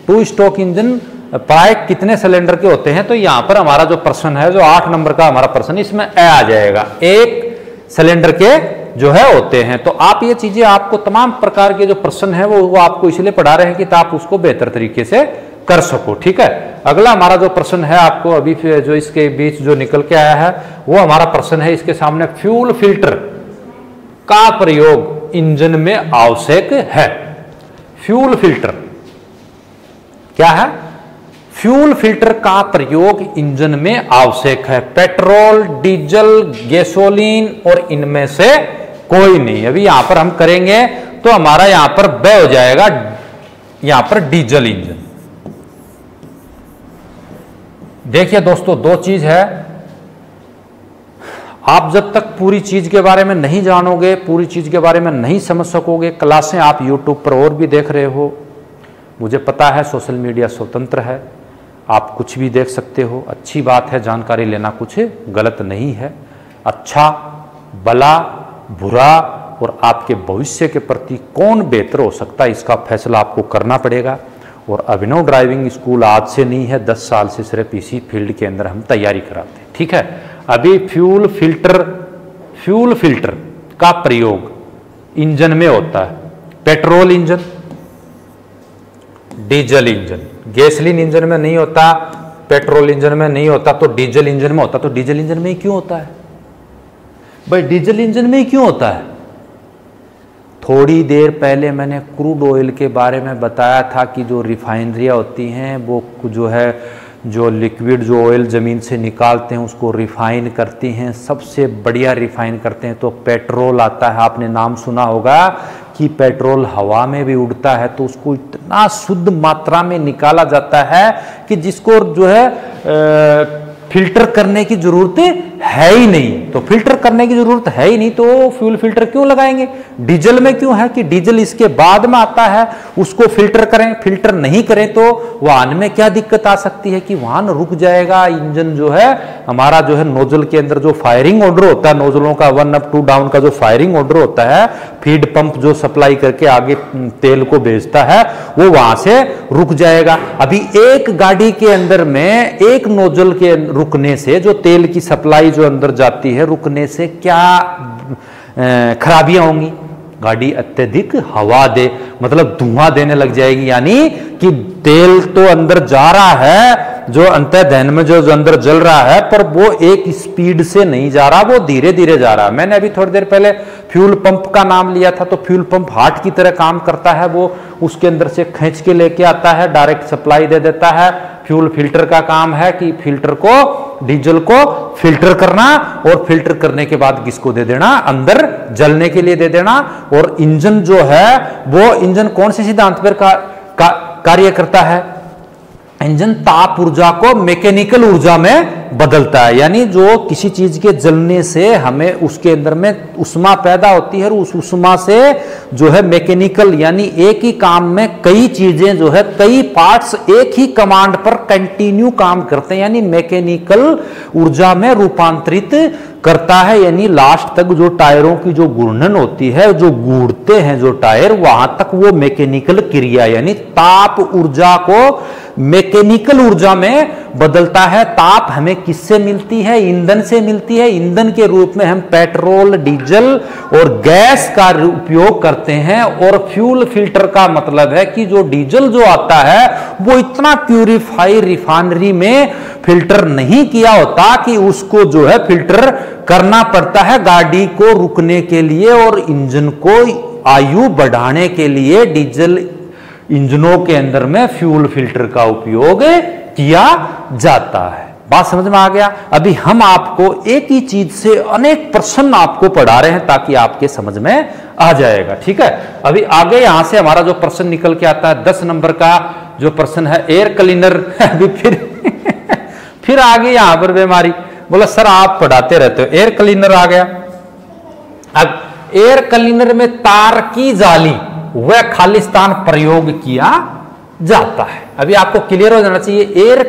2 स्ट्रोक इंजन प्राय कितने सिलेंडर के होते हैं? तो यहां पर हमारा जो प्रश्न है, जो 8 नंबर का हमारा प्रश्न, इसमें आ जाएगा, 1 सिलेंडर के जो है होते हैं। तो आप ये चीजें, आपको तमाम प्रकार के जो प्रश्न है वो आपको इसलिए पढ़ा रहे हैं कि आप उसको बेहतर तरीके से कर सको, ठीक है। अगला हमारा जो प्रश्न है, आपको अभी जो इसके बीच जो निकल के आया है वो हमारा प्रश्न है इसके सामने, फ्यूल फिल्टर का प्रयोग इंजन में आवश्यक है। फ्यूल फिल्टर क्या है? फ्यूल फिल्टर का प्रयोग इंजन में आवश्यक है। पेट्रोल, डीजल, गैसोलीन और इनमें से कोई नहीं। अभी यहां पर हम करेंगे तो हमारा यहां पर ब हो जाएगा, यहां पर डीजल इंजन। देखिए दोस्तों, दो चीज है, आप जब तक पूरी चीज के बारे में नहीं जानोगे, पूरी चीज के बारे में नहीं समझ सकोगे, क्लासें आप यूट्यूब पर और भी देख रहे हो, मुझे पता है सोशल मीडिया स्वतंत्र है, आप कुछ भी देख सकते हो, अच्छी बात है, जानकारी लेना कुछ गलत नहीं है। अच्छा भला बुरा और आपके भविष्य के प्रति कौन बेहतर हो सकता है, इसका फैसला आपको करना पड़ेगा। और अभिनव ड्राइविंग स्कूल आज से नहीं है, 10 साल से सिर्फ इसी फील्ड के अंदर हम तैयारी कराते हैं, ठीक है। अभी फ्यूल फिल्टर का प्रयोग इंजन में होता है, petrol engine, diesel engine, gasoline engine में नहीं होता, पेट्रोल इंजन में नहीं होता, तो डीजल इंजन में होता। तो डीजल इंजन में ही क्यों होता है भाई, डीजल इंजन में ही क्यों होता है? थोड़ी देर पहले मैंने क्रूड ऑयल के बारे में बताया था कि जो रिफाइनरियाँ होती हैं वो जो है जो लिक्विड जो ऑयल ज़मीन से निकालते हैं उसको रिफाइन करती हैं, सबसे बढ़िया रिफाइन करते हैं तो पेट्रोल आता है। आपने नाम सुना होगा कि पेट्रोल हवा में भी उड़ता है, तो उसको इतना शुद्ध मात्रा में निकाला जाता है कि जिसको जो है फिल्टर करने की जरूरत है ही नहीं। तो फिल्टर करने की जरूरत है ही नहीं तो फ्यूल फिल्टर क्यों लगाएंगे? डीजल में क्यों है कि डीजल इसके बाद में आता है, उसको फिल्टर करें। फिल्टर नहीं करें तो वाहन में क्या दिक्कत आ सकती है कि वाहन रुक जाएगा। इंजन जो है हमारा जो है नोजल के अंदर जो फायरिंग ऑर्डर होता है, नोजलों का 1 अप 2 डाउन का जो फायरिंग ऑर्डर होता है, फीड पंप जो सप्लाई करके आगे तेल को भेजता है, वो वहां से रुक जाएगा। अभी एक गाड़ी के अंदर में एक नोजल के रुकने से जो तेल की सप्लाई जो अंदर जाती है, रुकने से क्या खराबियां होंगी? गाड़ी अत्यधिक हवा दे मतलब धुआं देने लग जाएगी, यानी कि तेल तो अंदर जा रहा है, जो अंतर्दहन में जो अंदर जल रहा है, पर वो एक स्पीड से नहीं जा रहा, वो धीरे धीरे जा रहा है। मैंने अभी थोड़ी देर पहले फ्यूल पंप का नाम लिया था, तो फ्यूल पंप हार्ट की तरह काम करता है, वो उसके अंदर से खींच के लेके आता है, डायरेक्ट सप्लाई दे देता है। फ्यूल फिल्टर का काम है कि फिल्टर को, डीजल को फिल्टर करना और फिल्टर करने के बाद किसको दे देना? अंदर जलने के लिए दे देना। और इंजन जो है वो इंजन कौन से सिद्धांत पर कार्य करता है? इंजन ताप ऊर्जा को मैकेनिकल ऊर्जा में बदलता है, यानी जो किसी चीज के जलने से हमें उसके अंदर में उष्मा पैदा होती है और उस उष्मा से जो है मैकेनिकल, यानी एक ही काम में कई चीजें जो है, कई पार्ट्स एक ही कमांड पर कंटिन्यू काम करते हैं, यानी मैकेनिकल ऊर्जा में रूपांतरित करता है। यानी लास्ट तक जो टायरों की जो घूर्णन होती है, जो घूरते हैं जो टायर, वहां तक वो मैकेनिकल क्रिया, यानी ताप ऊर्जा को मैकेनिकल ऊर्जा में बदलता है। ताप हमें किससे मिलती है? ईंधन से मिलती है। ईंधन के रूप में हम पेट्रोल, डीजल और गैस का उपयोग करते हैं। और फ्यूल फिल्टर का मतलब है कि जो डीजल जो आता है वो इतना प्यूरिफाई रिफाइनरी में फिल्टर नहीं किया होता कि उसको जो है फिल्टर करना पड़ता है गाड़ी को रुकने के लिए और इंजन को आयु बढ़ाने के लिए। डीजल इंजनों के अंदर में फ्यूल फिल्टर का उपयोग किया जाता है। बात समझ में आ गया? अभी हम आपको एक ही चीज से अनेक प्रश्न आपको पढ़ा रहे हैं ताकि आपके समझ में आ जाएगा, ठीक है। अभी आगे यहां से हमारा जो प्रश्न निकल के आता है 10 नंबर का जो प्रश्न है एयर क्लीनर। अभी फिर आगे यहां पर बीमारी, बोला सर आप पढ़ाते रहते हो, एयर क्लीनर आ गया। अब एयर क्लीनर में तार की जाली वह खालिस्तान प्रयोग किया जाता है। अभी आपको क्लियर हो जाना चाहिए। एयर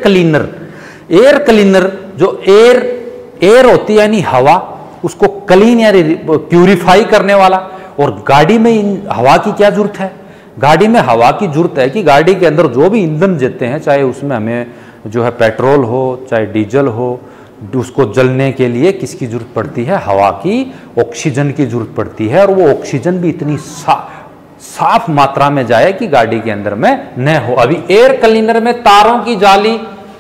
क्लीनर जो एयर होती है यानी हवा, उसको क्लीन यानी प्यूरिफाई करने वाला। और गाड़ी में हवा की क्या जरूरत है? गाड़ी में हवा की जरूरत है कि गाड़ी के अंदर जो भी ईंधन देते हैं, चाहे उसमें हमें जो है पेट्रोल हो चाहे डीजल हो, उसको जलने के लिए किसकी जरूरत पड़ती है? हवा की, ऑक्सीजन की जरूरत पड़ती है। और वो ऑक्सीजन भी इतनी साफ मात्रा में जाए कि गाड़ी के अंदर में न हो। अभी एयर क्लीनर में तारों की जाली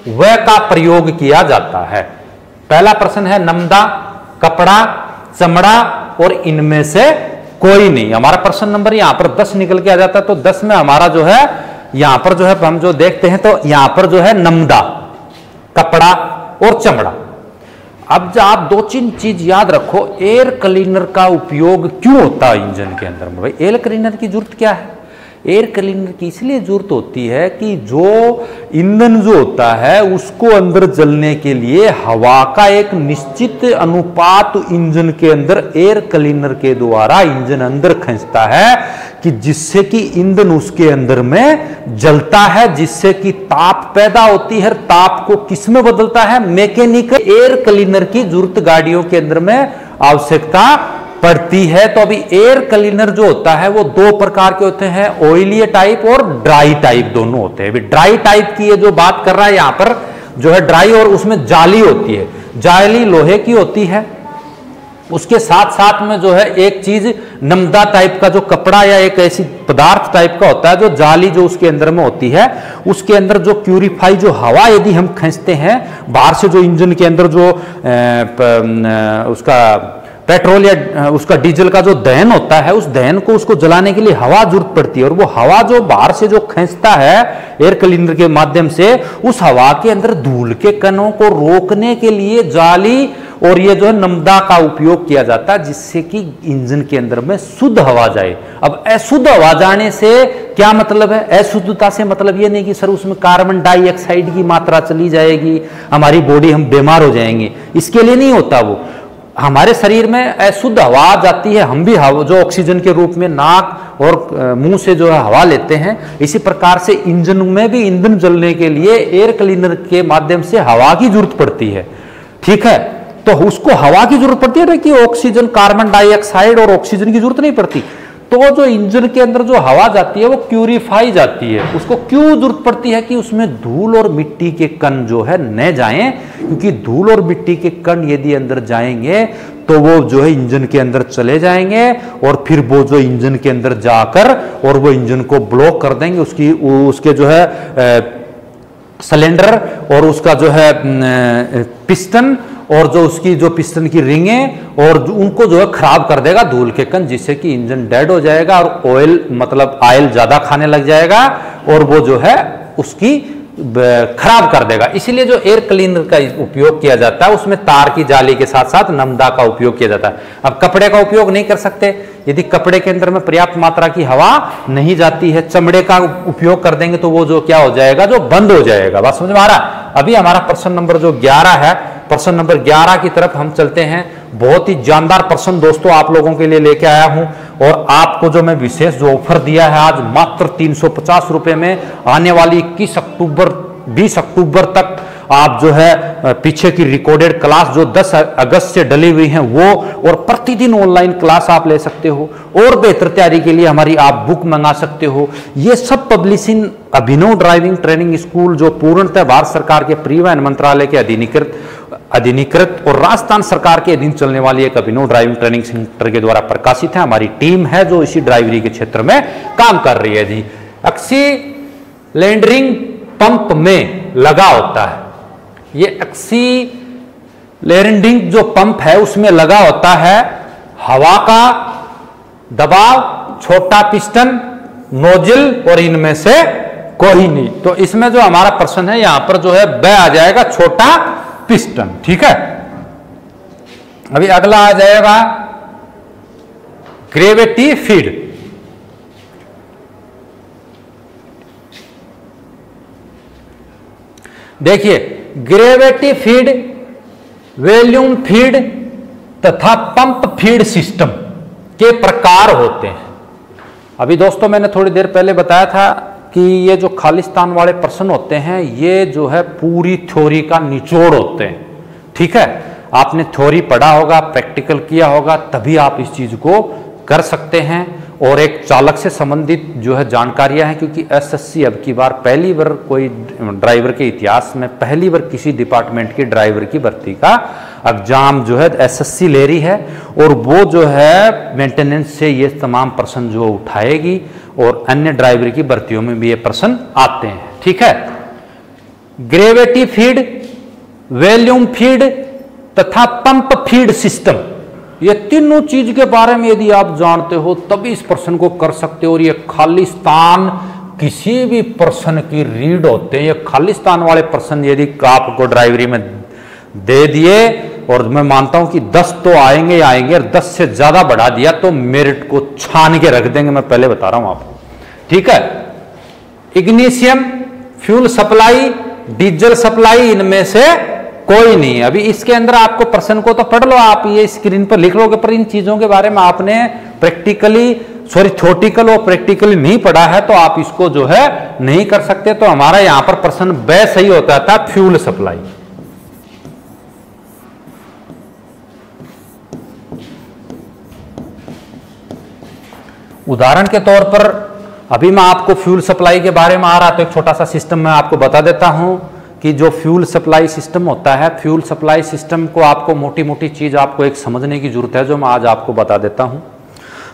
वह का प्रयोग किया जाता है। पहला प्रश्न है नमदा, कपड़ा, चमड़ा और इनमें से कोई नहीं। हमारा प्रश्न नंबर यहां पर 10 निकल के आ जाता है। तो 10 में हमारा जो है यहां पर जो है हम जो देखते हैं तो यहां पर जो है नमदा, कपड़ा और चमड़ा। अब जो आप दो तीन चीज याद रखो, एयर क्लीनर का उपयोग क्यों होता है इंजन के अंदर में? भाई एयर क्लीनर की जरूरत क्या है? एयर क्लीनर की इसलिए जरूरत होती है कि जो ईंधन जो होता है उसको अंदर जलने के लिए हवा का एक निश्चित अनुपात इंजन के अंदर एयर क्लीनर के द्वारा इंजन अंदर खींचता है, कि जिससे कि ईंधन उसके अंदर में जलता है, जिससे कि ताप पैदा होती है। ताप को किस में बदलता है? मैकेनिकल एयर क्लीनर की जरूरत गाड़ियों के अंदर में आवश्यकता पड़ती है। तो अभी एयर क्लीनर जो होता है वो दो प्रकार के होते हैं, ऑयली टाइप और ड्राई टाइप दोनों होते हैं। अभी ड्राई टाइप की ये जो बात कर रहा है यहां पर जो है ड्राई, और उसमें जाली होती है, जाली लोहे की होती है। उसके साथ साथ में जो है एक चीज नमदा टाइप का जो कपड़ा या एक ऐसी पदार्थ टाइप का होता है जो जाली जो उसके अंदर में होती है, उसके अंदर जो प्यूरिफाई जो हवा यदि हम खींचते हैं बाहर से, जो इंजन के अंदर जो उसका पेट्रोल या उसका डीजल का जो दहन होता है, उस दहन को उसको जलाने के लिए हवा जरूरत पड़ती है। और वो हवा जो बाहर से जो खींचता है एयर क्लीनर के माध्यम से, उस हवा के अंदर धूल के कणों को रोकने के लिए जाली और ये जो है नमदा का उपयोग किया जाता है, जिससे कि इंजन के अंदर में शुद्ध हवा जाए। अब अशुद्ध हवा जाने से क्या मतलब है? अशुद्धता से मतलब ये नहीं कि सर उसमें कार्बन डाइऑक्साइड की मात्रा चली जाएगी, हमारी बॉडी हम बीमार हो जाएंगे, इसके लिए नहीं होता। वो हमारे शरीर में अशुद्ध हवा आ जाती है, हम भी हवा जो ऑक्सीजन के रूप में नाक और मुंह से जो है हवा लेते हैं, इसी प्रकार से इंजन में भी ईंधन जलने के लिए एयर क्लीनर के माध्यम से हवा की जरूरत पड़ती है। ठीक है, तो उसको हवा की जरूरत पड़ती है ना, कि ऑक्सीजन, कार्बन डाइऑक्साइड और ऑक्सीजन की जरूरत नहीं पड़ती। तो जो इंजन के अंदर जो हवा जाती है वो प्यूरिफाई जाती है। उसको क्यों जरूरत पड़ती है? कि उसमें धूल और मिट्टी के कण जो है न जाएं, क्योंकि धूल और मिट्टी के कण यदि अंदर जाएंगे तो वो जो है इंजन के अंदर चले जाएंगे, और फिर वो जो इंजन के अंदर जाकर और वो इंजन को ब्लॉक कर देंगे। उसके जो है सिलेंडर और उसका जो है पिस्टन और जो उसकी जो पिस्टन की रिंगें और उनको जो है खराब कर देगा धूल के कण, जिससे कि इंजन डेड हो जाएगा और ऑयल मतलब ऑयल ज्यादा खाने लग जाएगा और वो जो है उसकी खराब कर देगा। इसीलिए जो एयर क्लीनर का उपयोग किया जाता है उसमें तार की जाली के साथ साथ नमदा का उपयोग किया जाता है। अब कपड़े का उपयोग नहीं कर सकते, यदि कपड़े के अंदर में पर्याप्त मात्रा की हवा नहीं जाती है, चमड़े का उपयोग कर देंगे तो वो जो क्या हो जाएगा, जो बंद हो जाएगा। बात समझ में आ रहा? अभी हमारा प्रश्न नंबर जो 11 है, प्रश्न नंबर 11 की तरफ हम चलते हैं। बहुत ही जानदार प्रश्न दोस्तों आप लोगों के लिए लेके आया हूं, और आपको जो मैं विशेष जो ऑफर दिया है आज मात्र 350 रुपए में, आने वाली 21 अक्टूबर 20 अक्टूबर तक आप जो है पीछे की रिकॉर्डेड क्लास जो 10 अगस्त से डली हुई है वो, और प्रतिदिन ऑनलाइन क्लास आप ले सकते हो, और बेहतर तैयारी के लिए हमारी आप बुक मंगा सकते हो। ये सब पब्लिशिंग अभिनव ड्राइविंग ट्रेनिंग स्कूल जो पूर्णतः भारत सरकार के परिवहन मंत्रालय के अधिनिकृत और राजस्थान सरकार के अधीन चलने वाली एक अभिनव ड्राइविंग ट्रेनिंग सेंटर के द्वारा प्रकाशित है। हमारी टीम है जो इसी ड्राइवरी के क्षेत्र में काम कर रही है जी। एक्सीलरेटिंग पंप में लगा होता है, ये एक्सीलरेटिंग जो पंप है उसमें लगा होता है हवा का दबाव, छोटा पिस्टन, नोजल, और इनमें से कोई नहीं। तो इसमें जो हमारा प्रश्न है यहां पर जो है ब आ जाएगा छोटा पिस्टन। ठीक है, अभी अगला आ जाएगा ग्रेविटी फीड। देखिए ग्रेविटी फीड, वॉल्यूम फीड तथा पंप फीड सिस्टम के प्रकार होते हैं। अभी दोस्तों मैंने थोड़ी देर पहले बताया था कि ये जो खालिस्तान वाले प्रश्न होते हैं ये जो है पूरी थ्योरी का निचोड़ होते हैं। ठीक है, आपने थ्योरी पढ़ा होगा, प्रैक्टिकल किया होगा, तभी आप इस चीज को कर सकते हैं। और एक चालक से संबंधित जो है जानकारियां हैं, क्योंकि एसएससी अब की बार पहली बार कोई ड्राइवर के इतिहास में पहली बार किसी डिपार्टमेंट की ड्राइवर की भर्ती का एग्जाम जो है एसएससी ले रही है, और वो जो है मेंटेनेंस से ये तमाम प्रश्न जो उठाएगी, और अन्य ड्राइवर की भर्तियों में भी ये प्रश्न आते हैं। ठीक है, ग्रेविटी फीड, वॉल्यूम फीड तथा पंप फीड सिस्टम, ये तीनों चीज के बारे में यदि आप जानते हो तभी इस प्रश्न को कर सकते हो। और ये खालिस्तान किसी भी प्रश्न की रीड होते हैं, ये खालिस्तान वाले प्रश्न यदि आपको ड्राइवरी में दे दिए और मैं मानता हूं कि 10 तो आएंगे आएंगे, और 10 से ज्यादा बढ़ा दिया तो मेरिट को छान के रख देंगे, मैं पहले बता रहा हूं आपको, ठीक है। इग्निशियम, फ्यूल सप्लाई, डीजल सप्लाई, इनमें से कोई नहीं है। अभी इसके अंदर आपको प्रश्न को तो पढ़ लो, आप ये स्क्रीन पर लिख लोगे, पर इन चीजों के बारे में आपने प्रैक्टिकली थ्योरेटिकल और प्रैक्टिकली नहीं पढ़ा है, तो आप इसको जो है नहीं कर सकते। तो हमारा यहां पर प्रश्न ब सही होता था, फ्यूल सप्लाई। उदाहरण के तौर पर अभी मैं आपको फ्यूल सप्लाई के बारे में आ रहा, तो एक छोटा सा सिस्टम मैं आपको बता देता हूं कि जो फ्यूल सप्लाई सिस्टम होता है, फ्यूल सप्लाई सिस्टम को आपको मोटी मोटी चीज आपको एक समझने की जरूरत है, जो मैं आज आपको बता देता हूं।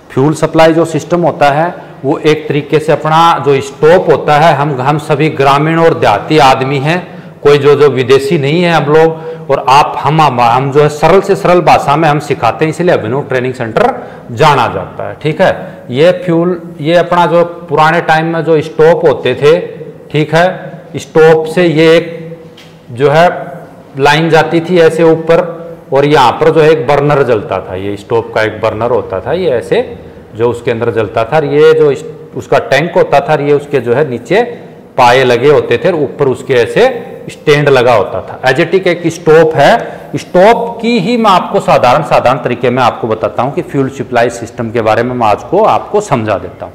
फ्यूल सप्लाई जो सिस्टम होता है वो एक तरीके से अपना जो स्टॉप होता है, हम सभी ग्रामीण और देहाती आदमी हैं, कोई जो विदेशी नहीं है हम लोग, और आप हम जो है सरल से सरल भाषा में हम सिखाते हैं, इसलिए अभिनव ट्रेनिंग सेंटर जाना जाता है, ठीक है। ये फ्यूल, ये अपना जो पुराने टाइम में जो स्टॉप होते थे, ठीक है, स्टॉप से ये एक जो है लाइन जाती थी ऐसे ऊपर, और यहाँ पर जो है एक बर्नर जलता था, ये स्टोव का एक बर्नर होता था, ये ऐसे जो उसके अंदर जलता था, ये जो उसका टैंक होता था, ये उसके जो है नीचे पाए लगे होते थे, और ऊपर उसके ऐसे स्टैंड लगा होता था। एजेटिक एक स्टोव है, स्टोव की ही मैं आपको साधारण तरीके में आपको बताता हूँ कि फ्यूल सप्लाई सिस्टम के बारे में मैं आज को आपको समझा देता हूँ।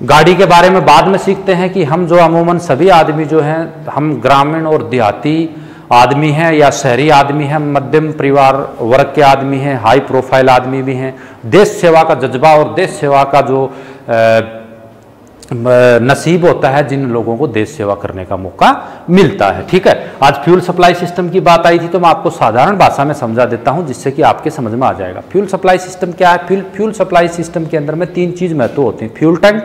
गाड़ी के बारे में बाद में सीखते हैं कि हम जो अमूमन सभी आदमी जो हैं, हम ग्रामीण और देहाती आदमी हैं या शहरी आदमी हैं, मध्यम परिवार वर्ग के आदमी हैं, हाई प्रोफाइल आदमी भी हैं, देश सेवा का जज्बा और देश सेवा का जो नसीब होता है, जिन लोगों को देश सेवा करने का मौका मिलता है, ठीक है। आज फ्यूल सप्लाई सिस्टम की बात आई थी, तो मैं आपको साधारण भाषा में समझा देता हूं, जिससे कि आपके समझ में आ जाएगा। फ्यूल सप्लाई सिस्टम क्या है? फ्यूल सप्लाई सिस्टम के अंदर में 3 चीज महत्व होती हैं: फ्यूल टैंक,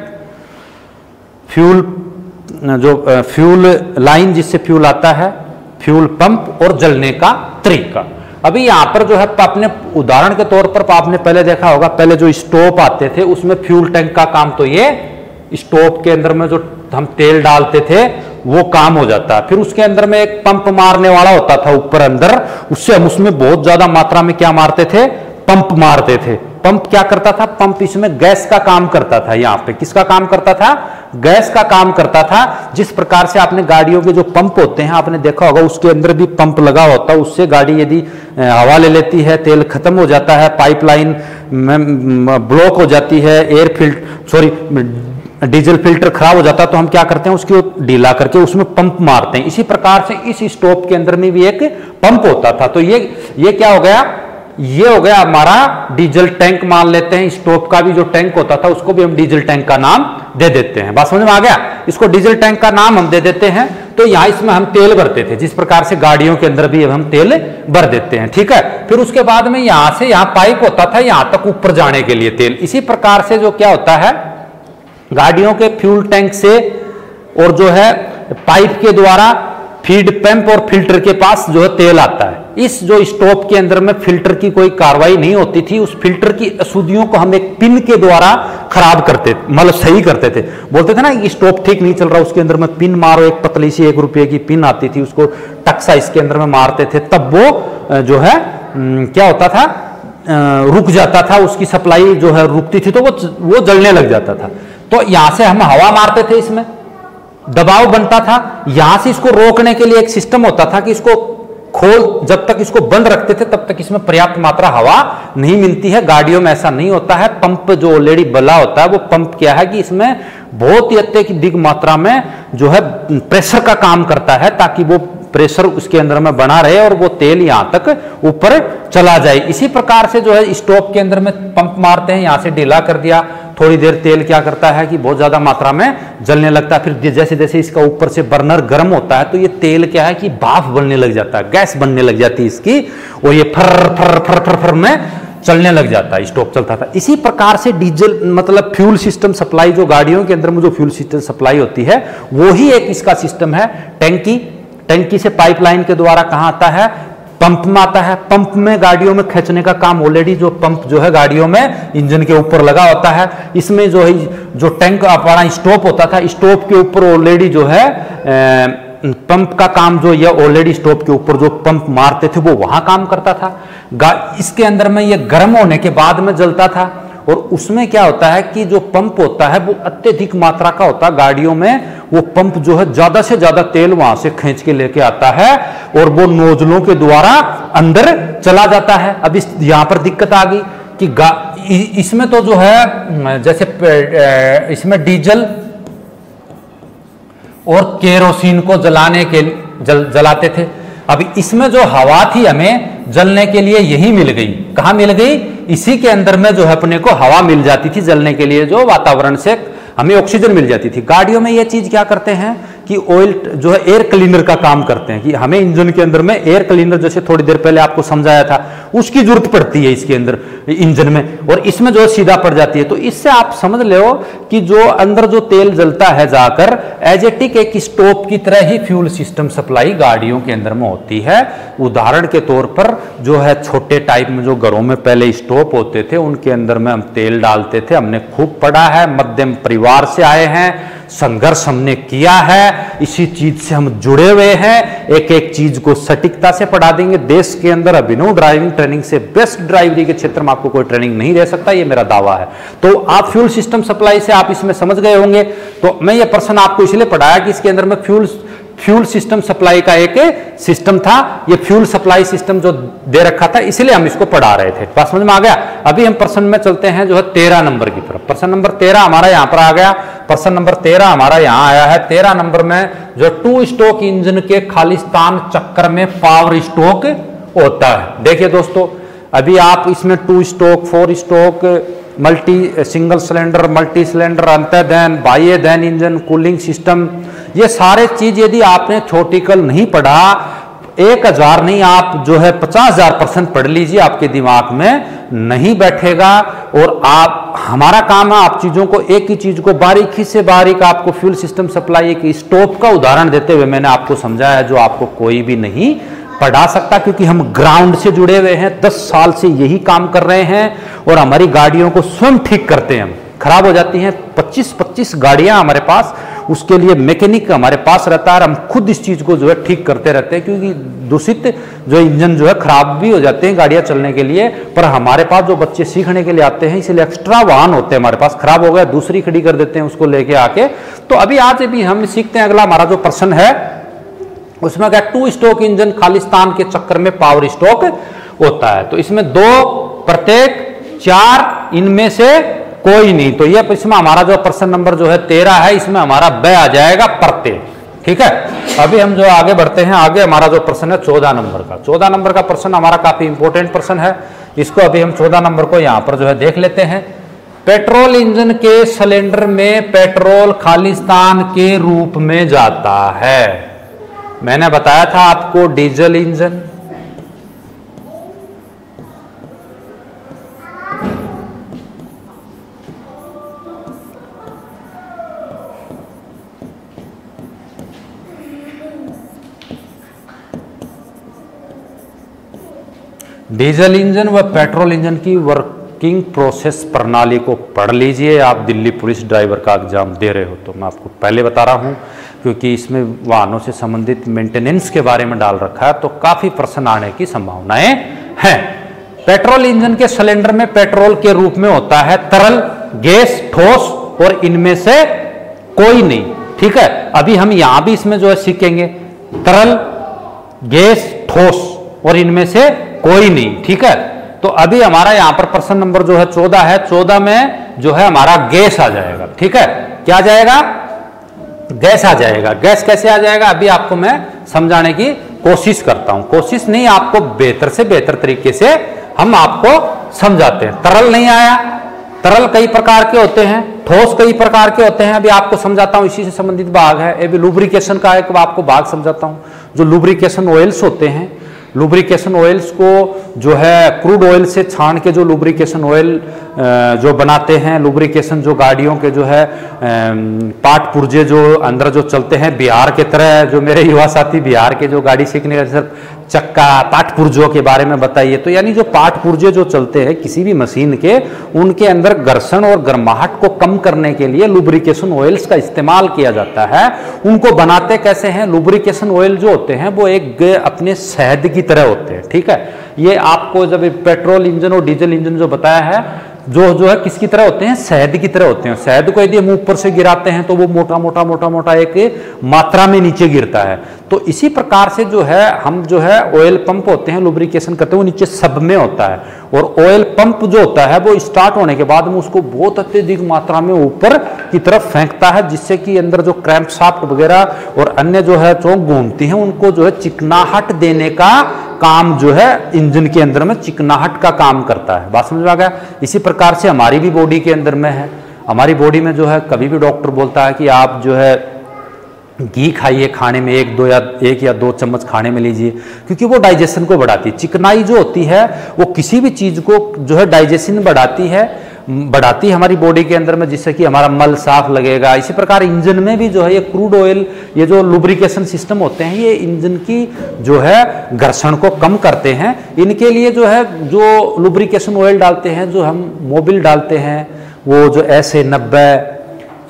फ्यूल लाइन जिससे फ्यूल आता है, फ्यूल पंप, और जलने का तरीका। अभी यहां पर जो है आपने उदाहरण के तौर पर आपने पहले देखा होगा, पहले जो स्टोव आते थे उसमें फ्यूल टैंक का काम, तो ये स्टोव के अंदर में जो हम तेल डालते थे वो काम हो जाता है। फिर उसके अंदर में एक पंप मारने वाला होता था ऊपर अंदर, उससे हम उसमें बहुत ज्यादा मात्रा में क्या मारते थे? पंप मारते थे। पंप क्या करता था? पंप इसमें गैस का काम करता था। यहाँ पे किसका काम करता था? गैस का काम करता था। जिस प्रकार से आपने गाड़ियों के जो पंप होते हैं आपने देखा होगा, उसके अंदर भी पंप लगा होता है, उससे गाड़ी यदि हवा ले लेती है, तेल खत्म हो जाता है, पाइपलाइन में ब्लॉक हो जाती है, डीजल फिल्टर खराब हो जाता है, तो हम क्या करते हैं? उसको ढीला करके उसमें पंप मारते हैं। इसी प्रकार से इस स्टोव के अंदर में भी एक पंप होता था। तो ये क्या हो गया? ये हो गया हमारा डीजल टैंक मान लेते हैं। स्टोव का भी जो टैंक होता था उसको भी हम डीजल टैंक का नाम दे देते हैं। बात समझ में आ गया? इसको डीजल टैंक का नाम हम दे देते हैं। तो यहां इसमें हम तेल भरते थे, जिस प्रकार से गाड़ियों के अंदर भी हम तेल भर देते हैं, ठीक है। फिर उसके बाद में यहां से यहां पाइप होता था, यहां तक ऊपर जाने के लिए तेल। इसी प्रकार से जो क्या होता है, गाड़ियों के फ्यूल टैंक से और जो है पाइप के द्वारा फीड पंप और फिल्टर के पास जो है तेल आता है। इस जो स्टोव के अंदर में फिल्टर की कोई कार्रवाई नहीं होती थी। उस फिल्टर की अशुद्धियों को हम एक पिन के द्वारा खराब करते, मतलब सही करते थे। बोलते थे ना ये स्टोव ठीक नहीं चल रहा, उसके अंदर में पिन मारो, एक पतली सी 1 रुपये की पिन आती थी, उसको टक्सा इसके अंदर में मारते थे, तब वो जो है क्या होता था, रुक जाता था, उसकी सप्लाई जो है रुकती थी, तो वो जलने लग जाता था। तो यहां से हम हवा मारते थे, इसमें दबाव बनता था। यहां से इसको रोकने के लिए एक सिस्टम होता था कि इसको खोल, जब तक इसको बंद रखते थे तब तक इसमें पर्याप्त मात्रा हवा नहीं मिलती है। गाड़ियों में ऐसा नहीं होता है। पंप जो ऑलरेडी बला होता है, वो पंप क्या है कि इसमें बहुत ही अत्यधिक मात्रा में जो है प्रेशर का काम करता है, ताकि वो प्रेशर उसके अंदर में बना रहे और वो तेल यहां तक ऊपर चला जाए। इसी प्रकार से जो है स्टोव के अंदर में पंप मारते हैं, यहां से ढीला कर दिया, थोड़ी देर तेल क्या करता है कि बहुत ज्यादा मात्रा में जलने लगता है। फिर जैसे जैसे इसका ऊपर से बर्नर गर्म होता है, तो ये तेल क्या है कि भाप बनने लग जाता है, गैस बनने लग जाती है इसकी, और ये फर फर फर फर फर में चलने लग जाता है, स्टोव चलता था। इसी प्रकार से डीजल मतलब फ्यूल सिस्टम सप्लाई, जो गाड़ियों के अंदर में जो फ्यूल सिस्टम सप्लाई होती है, वो ही एक इसका सिस्टम है। टैंकी से पाइपलाइन के द्वारा कहां आता है? पंप में आता है। पंप में गाड़ियों में खींचने का काम ऑलरेडी जो पंप जो है गाड़ियों में इंजन के ऊपर लगा होता है। इसमें जो है जो टैंक अपना स्टोव होता था, स्टोव के ऊपर ऑलरेडी जो है पंप का काम जो ये ऑलरेडी स्टोव के ऊपर जो पंप मारते थे वो वहां काम करता था। इसके अंदर में ये गर्म होने के बाद में जलता था, और उसमें क्या होता है कि जो पंप होता है वो अत्यधिक मात्रा का होता है। गाड़ियों में वो पंप जो है ज्यादा से ज्यादा तेल वहां से खींच के लेके आता है और वो नोजलों के द्वारा अंदर चला जाता है। अब यहां पर दिक्कत आ गई कि इसमें तो जो है जैसे इसमें डीजल और केरोसिन को जलाने के जलाते थे। अब इसमें जो हवा थी हमें जलने के लिए यही मिल गई। कहां मिल गई? इसी के अंदर में जो है अपने को हवा मिल जाती थी जलने के लिए, जो वातावरण से हमें ऑक्सीजन मिल जाती थी। गाड़ियों में ये चीज क्या करते हैं कि ऑयल जो है एयर क्लीनर का काम करते हैं, कि हमें इंजन के अंदर में एयर क्लीनर, जैसे थोड़ी देर पहले आपको समझाया था, उसकी जरूरत पड़ती है इसके अंदर इंजन में, और इसमें जो सीधा पड़ जाती है। तो इससे आप समझ लो कि जो अंदर जो तेल जलता है जाकर एजेटिक एक स्टोव की तरह ही फ्यूल सिस्टम सप्लाई गाड़ियों के अंदर में होती है। उदाहरण के तौर पर जो है छोटे टाइप में जो घरों में पहले स्टोव होते थे उनके अंदर में हम तेल डालते थे। हमने खूब पढ़ा है, मध्यम परिवार से आए हैं, संघर्ष हमने किया है, इसी चीज से हम जुड़े हुए हैं। एक एक चीज को सटीकता से पढ़ा देंगे। देश के अंदर अभिनव ड्राइविंग ट्रेनिंग से बेस्ट ड्राइवरी के क्षेत्र में आपको कोई ट्रेनिंग नहीं दे सकता, ये मेरा दावा है। तो आप फ्यूल सिस्टम सप्लाई से आप इसमें समझ गए होंगे। तो मैं ये प्रश्न आपको इसलिए पढ़ाया कि इसके अंदर में फ्यूल सिस्टम सप्लाई का एक सिस्टम था। ये फ्यूल सप्लाई सिस्टम जो दे रखा था, इसलिए हम इसको पढ़ा रहे थे। बात समझ में आ गया? अभी हम प्रश्न में चलते हैं जो है 13 नंबर की तरफ। प्रश्न नंबर 13 हमारा यहां पर आ गया। प्रश्न नंबर 13 हमारा यहां आया है। 13 नंबर में जो 2 स्ट्रोक इंजन के खालिस्तान चक्कर में पावर स्ट्रोक होता है। देखिए दोस्तों, अभी आप इसमें 2 stroke, 4 stroke, multi single cylinder, multi cylinder, अंतर्दहन, बाह्य दहन इंजन, कूलिंग सिस्टम, ये सारे चीज यदि आपने थ्योरेटिकल नहीं पढ़ा, 1000 नहीं आप जो है 50,000% पढ़ लीजिए, आपके दिमाग में नहीं बैठेगा। और आप, हमारा काम है आप चीजों को, एक ही चीज को बारीकी से बारीक आपको फ्यूल सिस्टम सप्लाई एक स्टोव का उदाहरण देते हुए मैंने आपको समझाया, जो आपको कोई भी नहीं पढ़ा सकता, क्योंकि हम ग्राउंड से जुड़े हुए हैं, 10 साल से यही काम कर रहे हैं और हमारी गाड़ियों को स्वयं ठीक करते हैं। हम खराब हो जाती हैं 25-25 गाड़ियां हमारे पास, उसके लिए मैकेनिक हमारे पास रहता है। हम खुद इस चीज को जो है ठीक करते रहते हैं, क्योंकि दूषित जो इंजन जो है खराब भी हो जाते हैं गाड़ियां चलने के लिए। पर हमारे पास जो बच्चे सीखने के लिए आते हैं, इसलिए एक्स्ट्रा वाहन होते हैं हमारे पास, खराब हो गया दूसरी खड़ी कर देते हैं उसको लेके आके। तो अभी आज भी हम सीखते हैं। अगला हमारा जो प्रश्न है उसमें क्या, 2 स्ट्रोक इंजन खालिस्तान के चक्कर में पावर स्ट्रोक होता है। तो इसमें 2 प्रत्येक, 4 इनमें से कोई नहीं। तो ये इसमें हमारा जो प्रश्न नंबर जो है 13 है, इसमें हमारा ब आ जाएगा प्रत्येक। ठीक है, अभी हम जो आगे बढ़ते हैं। आगे हमारा जो प्रश्न है 14 नंबर का। 14 नंबर का प्रश्न हमारा काफी इंपॉर्टेंट प्रश्न है। इसको अभी हम 14 नंबर को यहां पर जो है देख लेते हैं। पेट्रोल इंजन के सिलेंडर में पेट्रोल खालिस्तान के रूप में जाता है। मैंने बताया था आपको डीजल इंजन, डीजल इंजन व पेट्रोल इंजन की वर्किंग प्रोसेस प्रणाली को पढ़ लीजिए। आप दिल्ली पुलिस ड्राइवर का एग्जाम दे रहे हो तो मैं आपको पहले बता रहा हूं, क्योंकि इसमें वाहनों से संबंधित मेंटेनेंस के बारे में डाल रखा है, तो काफी प्रश्न आने की संभावनाएं हैं। पेट्रोल इंजन के सिलेंडर में पेट्रोल के रूप में होता है तरल, गैस, ठोस, और इनमें से कोई नहीं। ठीक है, अभी हम यहां भी इसमें जो है सीखेंगे तरल, गैस, ठोस और इनमें से कोई नहीं। ठीक है, तो अभी हमारा यहां पर प्रश्न नंबर जो है 14 है। 14 में जो है हमारा गैस आ जाएगा। ठीक है, क्या आ जाएगा? गैस आ जाएगा। गैस कैसे आ जाएगा अभी आपको मैं समझाने की कोशिश करता हूं। कोशिश नहीं, आपको बेहतर से बेहतर तरीके से हम आपको समझाते हैं। तरल नहीं आया, तरल कई प्रकार के होते हैं, ठोस कई प्रकार के होते हैं, अभी आपको समझाता हूं। इसी से संबंधित भाग है। अभी लुब्रिकेशन का एक आपको भाग समझाता हूं। जो लुब्रिकेशन ऑयल्स होते हैं, लुब्रिकेशन ऑयल्स को जो है क्रूड ऑयल से छान के जो लुब्रिकेशन ऑयल जो बनाते हैं, लुब्रिकेशन जो गाड़ियों के जो है पार्ट पुर्जे जो अंदर जो चलते हैं, बिहार के तरह जो मेरे युवा साथी बिहार के जो गाड़ी सीखने का सिर्फ चक्का, पार्ट पुर्जों के बारे में बताइए। तो यानी जो पार्ट पुर्जे जो चलते हैं किसी भी मशीन के, उनके अंदर घर्षण और गर्माहट को कम करने के लिए लुब्रिकेशन ऑयल्स का इस्तेमाल किया जाता है। उनको बनाते कैसे हैं? लुब्रिकेशन ऑयल जो होते हैं वो एक अपने शहद की तरह होते हैं, ठीक है। ये आपको जब पेट्रोल इंजन और डीजल इंजन जो बताया है, जो है किसकी तरह होते हैं? शहद की तरह होते हैं। शहद को यदि हम ऊपर से गिराते हैं तो वो मोटा मोटा मोटा मोटा एक मात्रा में नीचे गिरता है। तो इसी प्रकार से जो है हम जो है ऑयल पंप होते हैं, लुब्रिकेशन करते हैं, वो नीचे सब में होता है। और ऑयल पंप जो होता है वो स्टार्ट होने के बाद में उसको बहुत अत्यधिक मात्रा में ऊपर की तरफ फेंकता है, जिससे कि अंदर जो क्रैंकशाफ्ट वगैरह और अन्य जो है चौक घूमती हैं, उनको जो है चिकनाहट देने का काम जो है इंजन के अंदर में चिकनाहट का काम करता है। बात समझ में आ गया? इसी प्रकार से हमारी भी बॉडी के अंदर में है। हमारी बॉडी में जो है कभी भी डॉक्टर बोलता है कि आप जो है घी खाइए, खाने में एक या दो चम्मच खाने में लीजिए, क्योंकि वो डाइजेशन को बढ़ाती है। चिकनाई जो होती है वो किसी भी चीज को जो है डाइजेशन बढ़ाती है हमारी बॉडी के अंदर में, जिससे कि हमारा मल साफ लगेगा। इसी प्रकार इंजन में भी जो है ये क्रूड ऑयल, ये जो लुब्रिकेशन सिस्टम होते हैं, ये इंजन की जो है घर्षण को कम करते हैं। इनके लिए जो है जो लुब्रिकेशन ऑयल डालते हैं, जो हम मोबिल डालते हैं, वो जो ऐसे 90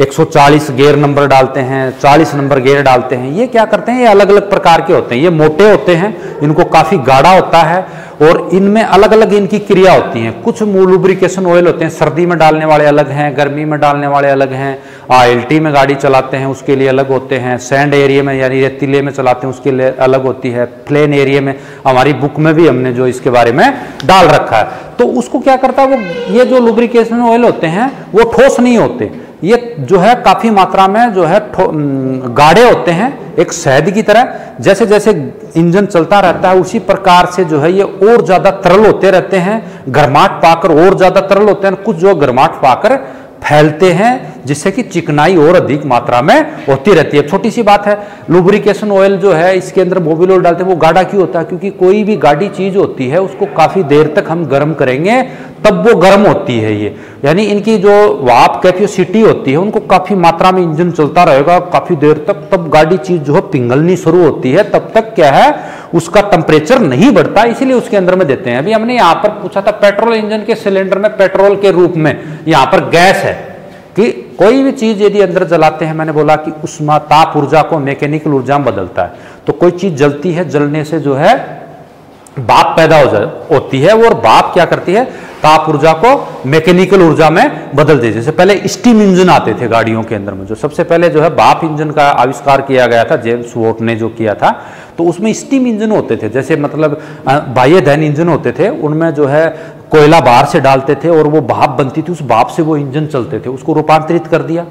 140 गियर नंबर डालते हैं, 40 नंबर गियर डालते हैं, ये क्या करते हैं? ये अलग अलग प्रकार के होते हैं। ये मोटे होते हैं, इनको काफी गाढ़ा होता है और इनमें अलग अलग इनकी क्रिया होती है। कुछ लुब्रिकेशन ऑयल होते हैं सर्दी में डालने वाले अलग हैं, गर्मी में डालने वाले अलग हैं। ILT में गाड़ी चलाते हैं उसके लिए अलग होते हैं, सैंड एरिया में यानी रेतीले में चलाते हैं उसके लिए अलग होती है, प्लेन एरिया में। हमारी बुक में भी हमने जो इसके बारे में डाल रखा है। तो उसको क्या करता है वो, ये जो लुब्रिकेशन ऑयल होते हैं वो ठोस नहीं होते, ये जो है काफी मात्रा में जो है गाढ़े होते हैं, एक शहद की तरह। जैसे जैसे इंजन चलता रहता है उसी प्रकार से जो है ये और ज्यादा तरल होते रहते हैं, गर्माहट पाकर और ज्यादा तरल होते हैं। कुछ जो गर्माहट पाकर फैलते हैं, जिससे कि चिकनाई और अधिक मात्रा में होती रहती है। छोटी सी बात है, लुब्रिकेशन ऑयल जो है इसके अंदर मोबिल ऑयल डालते हैं, वो गाढ़ा क्यों होता है? क्योंकि कोई भी गाढ़ी चीज होती है उसको काफी देर तक हम गर्म करेंगे तब वो गर्म होती है। ये यानी इनकी जो वाप कैपेसिटी होती है, उनको काफी मात्रा में इंजन चलता रहेगा काफी देर तक, तब गाढ़ी चीज जो है पिघलनी शुरू होती है। तब तक क्या है, उसका टेम्परेचर नहीं बढ़ता, इसीलिए उसके अंदर में देते हैं। अभी हमने यहाँ पर पूछा था पेट्रोल इंजन के सिलेंडर में पेट्रोल के रूप में यहाँ पर गैस है कि कोई भी चीज यदि अंदर जलाते हैं, मैंने बोला कि उष्मा ताप ऊर्जा को मैकेनिकल ऊर्जा में बदलता है। तो कोई चीज जलती है, जलने से जो है भाप पैदा होती है और भाप क्या करती है, ताप ऊर्जा को मैकेनिकल ऊर्जा में बदल देती है। जैसे पहले स्टीम इंजन आते थे गाड़ियों के अंदर में, जो सबसे पहले जो है भाप इंजन का आविष्कार किया गया था, जेम्स वॉट ने जो किया था। तो उसमें स्टीम इंजन होते थे, जैसे मतलब बाह्य दहन इंजन होते थे, उनमें जो है कोयला बाहर से डालते थे और वो भाप बनती थी, उस भाप से वो इंजन चलते थे। उसको रूपांतरित कर दिया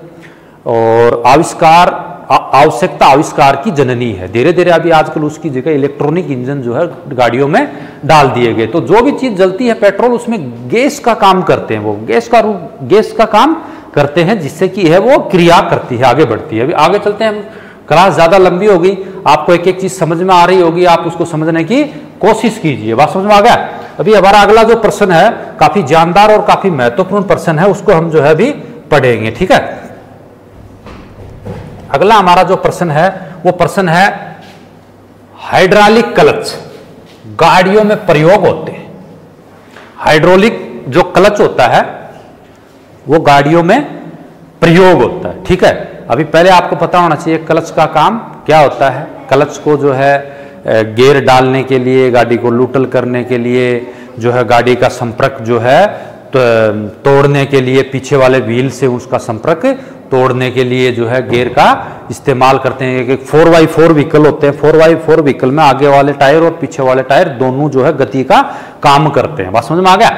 और आवश्यकता आविष्कार की जननी है। धीरे धीरे अभी आजकल उसकी जगह इलेक्ट्रॉनिक इंजन जो है गाड़ियों में डाल दिए गए। तो जो भी चीज जलती है पेट्रोल, उसमें गैस का काम करते हैं, वो गैस का काम करते हैं, जिससे कि है वो क्रिया करती है, आगे बढ़ती है। अभी आगे चलते हैं हम, क्लास ज्यादा लंबी होगी, आपको एक एक चीज समझ में आ रही होगी, आप उसको समझने की कोशिश कीजिए। बात समझ में आ गया? अभी हमारा अगला जो प्रश्न है काफी जानदार और काफी महत्वपूर्ण प्रश्न है, उसको हम जो है अभी पढ़ेंगे, ठीक है। अगला हमारा जो प्रश्न है वो प्रश्न है हाइड्रोलिक क्लच गाड़ियों में प्रयोग होते हैं। हाइड्रोलिक जो क्लच होता है वो गाड़ियों में प्रयोग होता है, ठीक है। अभी पहले आपको पता होना चाहिए क्लच का काम क्या होता है। क्लच को जो है गियर डालने के लिए, गाड़ी को न्यूट्रल करने के लिए, जो है गाड़ी का संपर्क जो है तोड़ने के लिए, पीछे वाले व्हील से उसका संपर्क तोड़ने के लिए जो है गियर का इस्तेमाल करते हैं। एक 4x4 व्हीकल होते हैं, 4x4 व्हीकल में आगे वाले टायर और पीछे वाले टायर दोनों जो है गति का काम करते हैं। बात समझ में आ गया?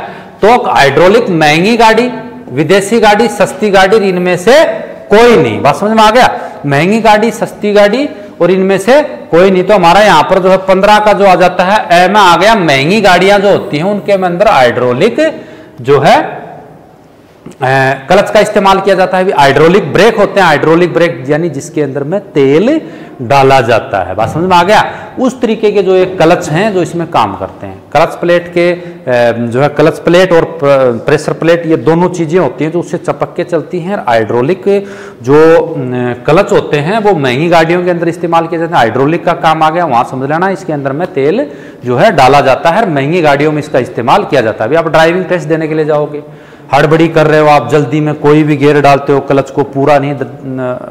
तो हाइड्रोलिक महंगी गाड़ी, विदेशी गाड़ी, सस्ती गाड़ी, इनमें से कोई नहीं। बात समझ में आ गया? महंगी गाड़ी, सस्ती गाड़ी और इनमें से कोई नहीं। तो हमारा यहाँ पर जो है 15 का जो आ जाता है ए में आ गया। महंगी गाड़ियां जो होती हैं उनके अंदर हाइड्रोलिक जो है क्लच का इस्तेमाल किया जाता है। हाइड्रोलिक ब्रेक होते हैं, हाइड्रोलिक ब्रेक यानी जिसके अंदर में तेल डाला जाता है। बात समझ में आ गया? उस तरीके के जो एक क्लच हैं जो इसमें काम करते हैं। क्लच प्लेट के जो है क्लच प्लेट और प्रेशर प्लेट ये दोनों चीजें होती हैं जो उससे चपक के चलती हैं। हाइड्रोलिक जो क्लच होते हैं वो महंगी गाड़ियों के अंदर इस्तेमाल किए जाते हैं। हाइड्रोलिक का काम आ गया, वहां समझ लेना इसके अंदर में तेल जो है डाला जाता है, महंगी गाड़ियों में इसका इस्तेमाल किया जाता है। अभी आप ड्राइविंग टेस्ट देने के लिए जाओगे, हड़बड़ी कर रहे हो आप, जल्दी में कोई भी गियर डालते हो, क्लच को पूरा नहीं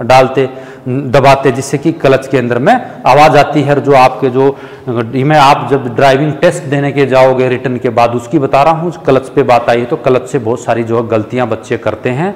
डालते दबाते, जिससे कि क्लच के अंदर में आवाज आती है। जो आपके जो मैं आप जब ड्राइविंग टेस्ट देने के जाओगे रिटर्न के बाद उसकी बता रहा हूँ, क्लच पे बात आई है, तो क्लच से बहुत सारी जो है गलतियां बच्चे करते हैं।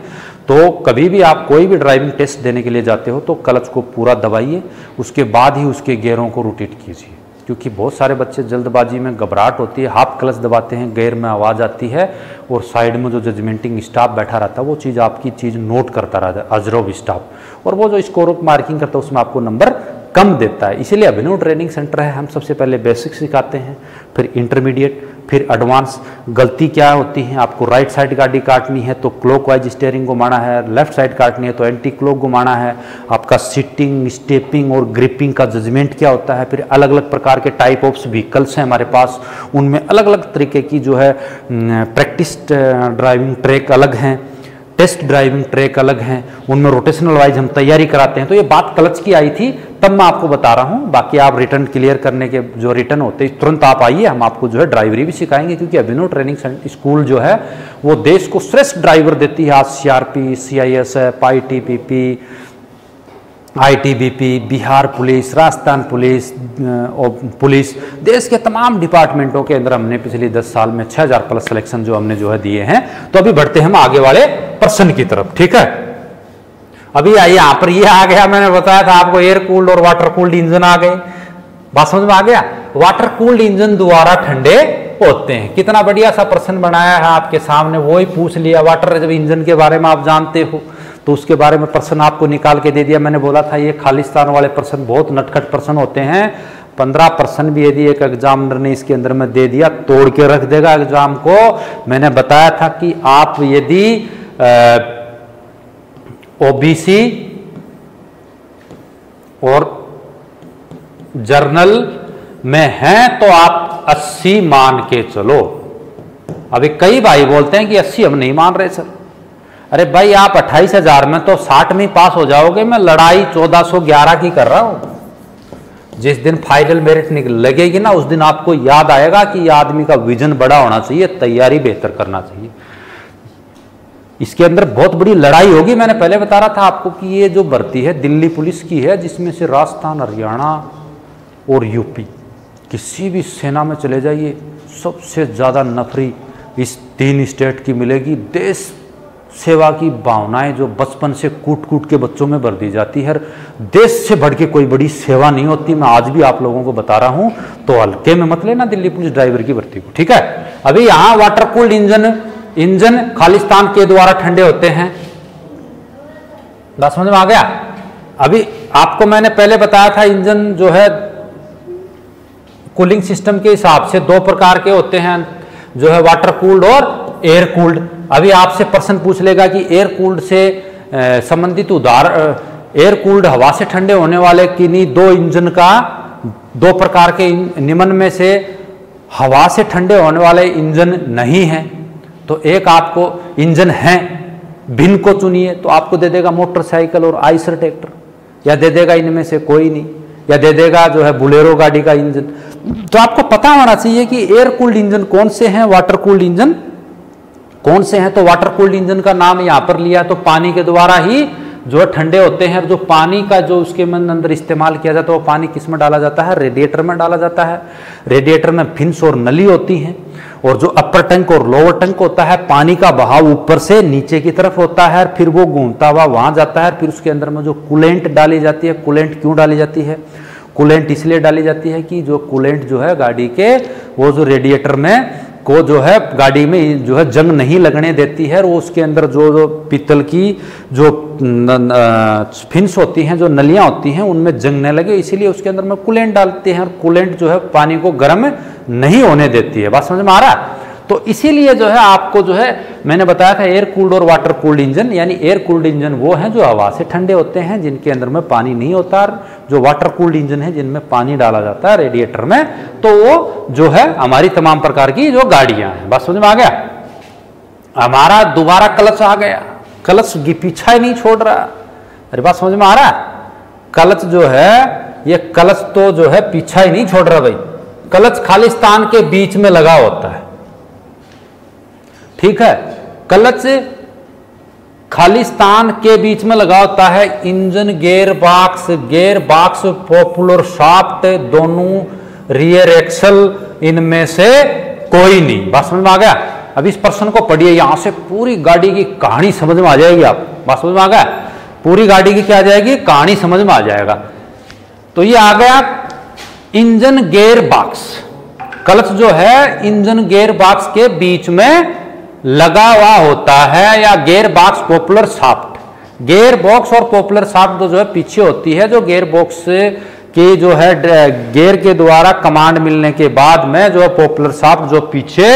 तो कभी भी आप कोई भी ड्राइविंग टेस्ट देने के लिए जाते हो तो क्लच को पूरा दबाइए, उसके बाद ही उसके गियरों को रोटेट कीजिए, क्योंकि बहुत सारे बच्चे जल्दबाजी में घबराहट होती है, हाफ क्लच दबाते हैं, गियर में आवाज़ आती है और साइड में जो जजमेंटिंग स्टाफ बैठा रहता है वो चीज़ आपकी चीज़ नोट करता रहता है, ऑब्जर्व स्टाफ, और वो जो स्कोर मार्किंग करता है उसमें आपको नंबर कम देता है। इसीलिए अभिनव ट्रेनिंग सेंटर है, हम सबसे पहले बेसिक सिखाते हैं, फिर इंटरमीडिएट, फिर एडवांस। गलती क्या होती है, आपको राइट साइड गाड़ी काटनी है तो क्लॉकवाइज स्टीयरिंग घुमाना है, लेफ्ट साइड काटनी है तो एंटी क्लॉक घुमाना है। आपका सिटिंग, स्टेपिंग और ग्रिपिंग का जजमेंट क्या होता है। फिर अलग अलग प्रकार के टाइप ऑफ व्हीकल्स हैं हमारे पास, उनमें अलग अलग तरीके की जो है प्रैक्टिस ड्राइविंग ट्रैक अलग हैं, टेस्ट ड्राइविंग ट्रैक अलग हैं, उनमें रोटेशनल वाइज हम तैयारी कराते हैं। तो ये बात क्लच की आई थी तब मैं आपको बता रहा हूँ। बाकी आप रिटर्न क्लियर करने के जो रिटर्न होते हैं तुरंत आप आइए, हम आपको जो है ड्राइवरी भी सिखाएंगे, क्योंकि अभिनव ट्रेनिंग स्कूल जो है वो देश को श्रेष्ठ ड्राइवर देती है। आज CRP, CISF, ITBP, ITBP, Bihar police, Rajasthan police और पुलिस, देश के तमाम डिपार्टमेंटों के अंदर हमने पिछले 10 साल में 6000 प्लस सिलेक्शन जो हमने जो है दिए हैं। तो अभी बढ़ते हैं हम आगे वाले प्रश्न की तरफ, ठीक है। अभी यहाँ पर ये आ गया, मैंने बताया था आपको एयर कूल्ड और वाटर कूल्ड इंजन आ गए। बात समझ में आ गया? वाटर कूल्ड इंजन दोबारा ठंडे होते हैं। कितना बढ़िया सा प्रश्न बनाया है आपके सामने, वो ही पूछ लिया। वाटर जब इंजन के बारे में आप जानते हो तो उसके बारे में प्रश्न आपको निकाल के दे दिया। मैंने बोला था ये खालिस्तान वाले प्रश्न बहुत नटखट प्रश्न होते हैं। 15% भी यदि एक एग्जामिनर ने इसके अंदर में दे दिया तोड़ के रख देगा एग्जाम को। मैंने बताया था कि आप यदि OBC और जर्नल में हैं तो आप 80 मान के चलो। अभी कई भाई बोलते हैं कि 80 हम नहीं मान रहे सर। अरे भाई आप 28,000 में तो 60 में पास हो जाओगे, मैं लड़ाई 1411 की कर रहा हूं। जिस दिन फाइनल मेरिट लगेगी ना उस दिन आपको याद आएगा कि ये आदमी का विजन बड़ा होना चाहिए, तैयारी बेहतर करना चाहिए। इसके अंदर बहुत बड़ी लड़ाई होगी। मैंने पहले बता रहा था आपको कि ये जो भर्ती है दिल्ली पुलिस की है, जिसमें से राजस्थान, हरियाणा और यूपी, किसी भी सेना में चले जाइए सबसे ज़्यादा नफरी इस 3 स्टेट की मिलेगी। देश सेवा की भावनाएं जो बचपन से कूट कूट के बच्चों में भर दी जाती है। देश से बढ़ के कोई बड़ी सेवा नहीं होती, मैं आज भी आप लोगों को बता रहा हूं, तो हल्के में मत लेना दिल्ली पुलिस ड्राइवर की भर्ती को, ठीक है। अभी यहां वाटर कूल्ड इंजन खालिस्तान के द्वारा ठंडे होते हैं। बात समझ में आ गया? अभी आपको मैंने पहले बताया था इंजन जो है कूलिंग सिस्टम के हिसाब से 2 प्रकार के होते हैं, जो है वाटर कूल्ड और एयर कूल्ड। अभी आपसे प्रश्न पूछ लेगा कि एयर कूल्ड से संबंधित उदाहरण, एयर कूल्ड हवा से ठंडे होने वाले किन्हीं 2 इंजन का, 2 प्रकार के निम्न में से हवा से ठंडे होने वाले इंजन नहीं है। तो एक आपको इंजन है, भिन्न को चुनिए, तो आपको दे देगा मोटरसाइकिल और आइसर ट्रैक्टर, या दे देगा इनमें से कोई नहीं, या दे देगा जो है बुलेरो गाड़ी का इंजन। तो आपको पता होना चाहिए कि एयर कूल्ड इंजन कौन से हैं, वाटर कूल्ड इंजन कौन से हैं। तो वाटर कूल्ड इंजन का नाम यहां पर लिया तो पानी के द्वारा ही जो ठंडे होते हैं। जो पानी का जो उसके अंदर इस्तेमाल किया जाता है वो पानी किस में डाला जाता है, रेडिएटर में डाला जाता है। रेडिएटर में फिन्स और नली होती हैं, और जो अपर टैंक और लोअर टैंक होता है, पानी का बहाव ऊपर से नीचे की तरफ होता है, फिर वो घूमता हुआ वहां जाता है। फिर उसके अंदर में जो कूलेंट डाली जाती है, कूलेंट क्यों डाली जाती है, कूलेंट इसलिए डाली जाती है कि जो कूलेंट जो है गाड़ी के वो जो रेडिएटर में को जो है गाड़ी में जो है जंग नहीं लगने देती है, और वो उसके अंदर जो पीतल की जो फिन्स होती हैं, जो नलियां होती हैं, उनमें जंग न लगे, इसीलिए उसके अंदर में कूलेंट डालते हैं। और कूलेंट जो है पानी को गर्म नहीं होने देती है। बात समझ में आ रहा है? तो इसीलिए जो है आपको जो है मैंने बताया था एयर कूल्ड और वाटर कूल्ड इंजन, यानी एयर कूल्ड इंजन वो हैं जो हवा से ठंडे होते हैं, जिनके अंदर में पानी नहीं होता। जो वाटर कूल्ड इंजन है जिनमें पानी डाला जाता है रेडिएटर में, तो वो जो है हमारी तमाम प्रकार की जो गाड़ियां हैं। बस समझ में आ गया। हमारा दोबारा क्लच आ गया, क्लच पीछा ही नहीं छोड़ रहा। अरे बात समझ में आ रहा है। क्लच जो है ये क्लच तो जो है पीछा ही नहीं छोड़ रहा भाई। क्लच खालिस्तान के बीच में लगा होता है, ठीक है। क्लच खालिस्तान के बीच में लगा होता है। Engine, gear box, popular shaft, दोनों रियर एक्सल, इनमें से कोई नहीं। बात समझ में आ गया। अब इस प्रश्न को पढ़िए, यहां से पूरी गाड़ी की कहानी समझ में आ जाएगी। आप बात समझ में आ गया। पूरी गाड़ी की क्या आ जाएगी, कहानी समझ में आ जाएगा। तो ये आ गया इंजन गियर बॉक्स। क्लच जो है इंजन गियर बॉक्स के बीच में लगा हुआ होता है, या gear box popular shaft. Gear box और पॉपुलर शाफ्ट जो है पीछे होती है, जो गियर बॉक्स की जो है गियर के द्वारा कमांड मिलने के बाद में जो पॉपुलर शाफ्ट जो पीछे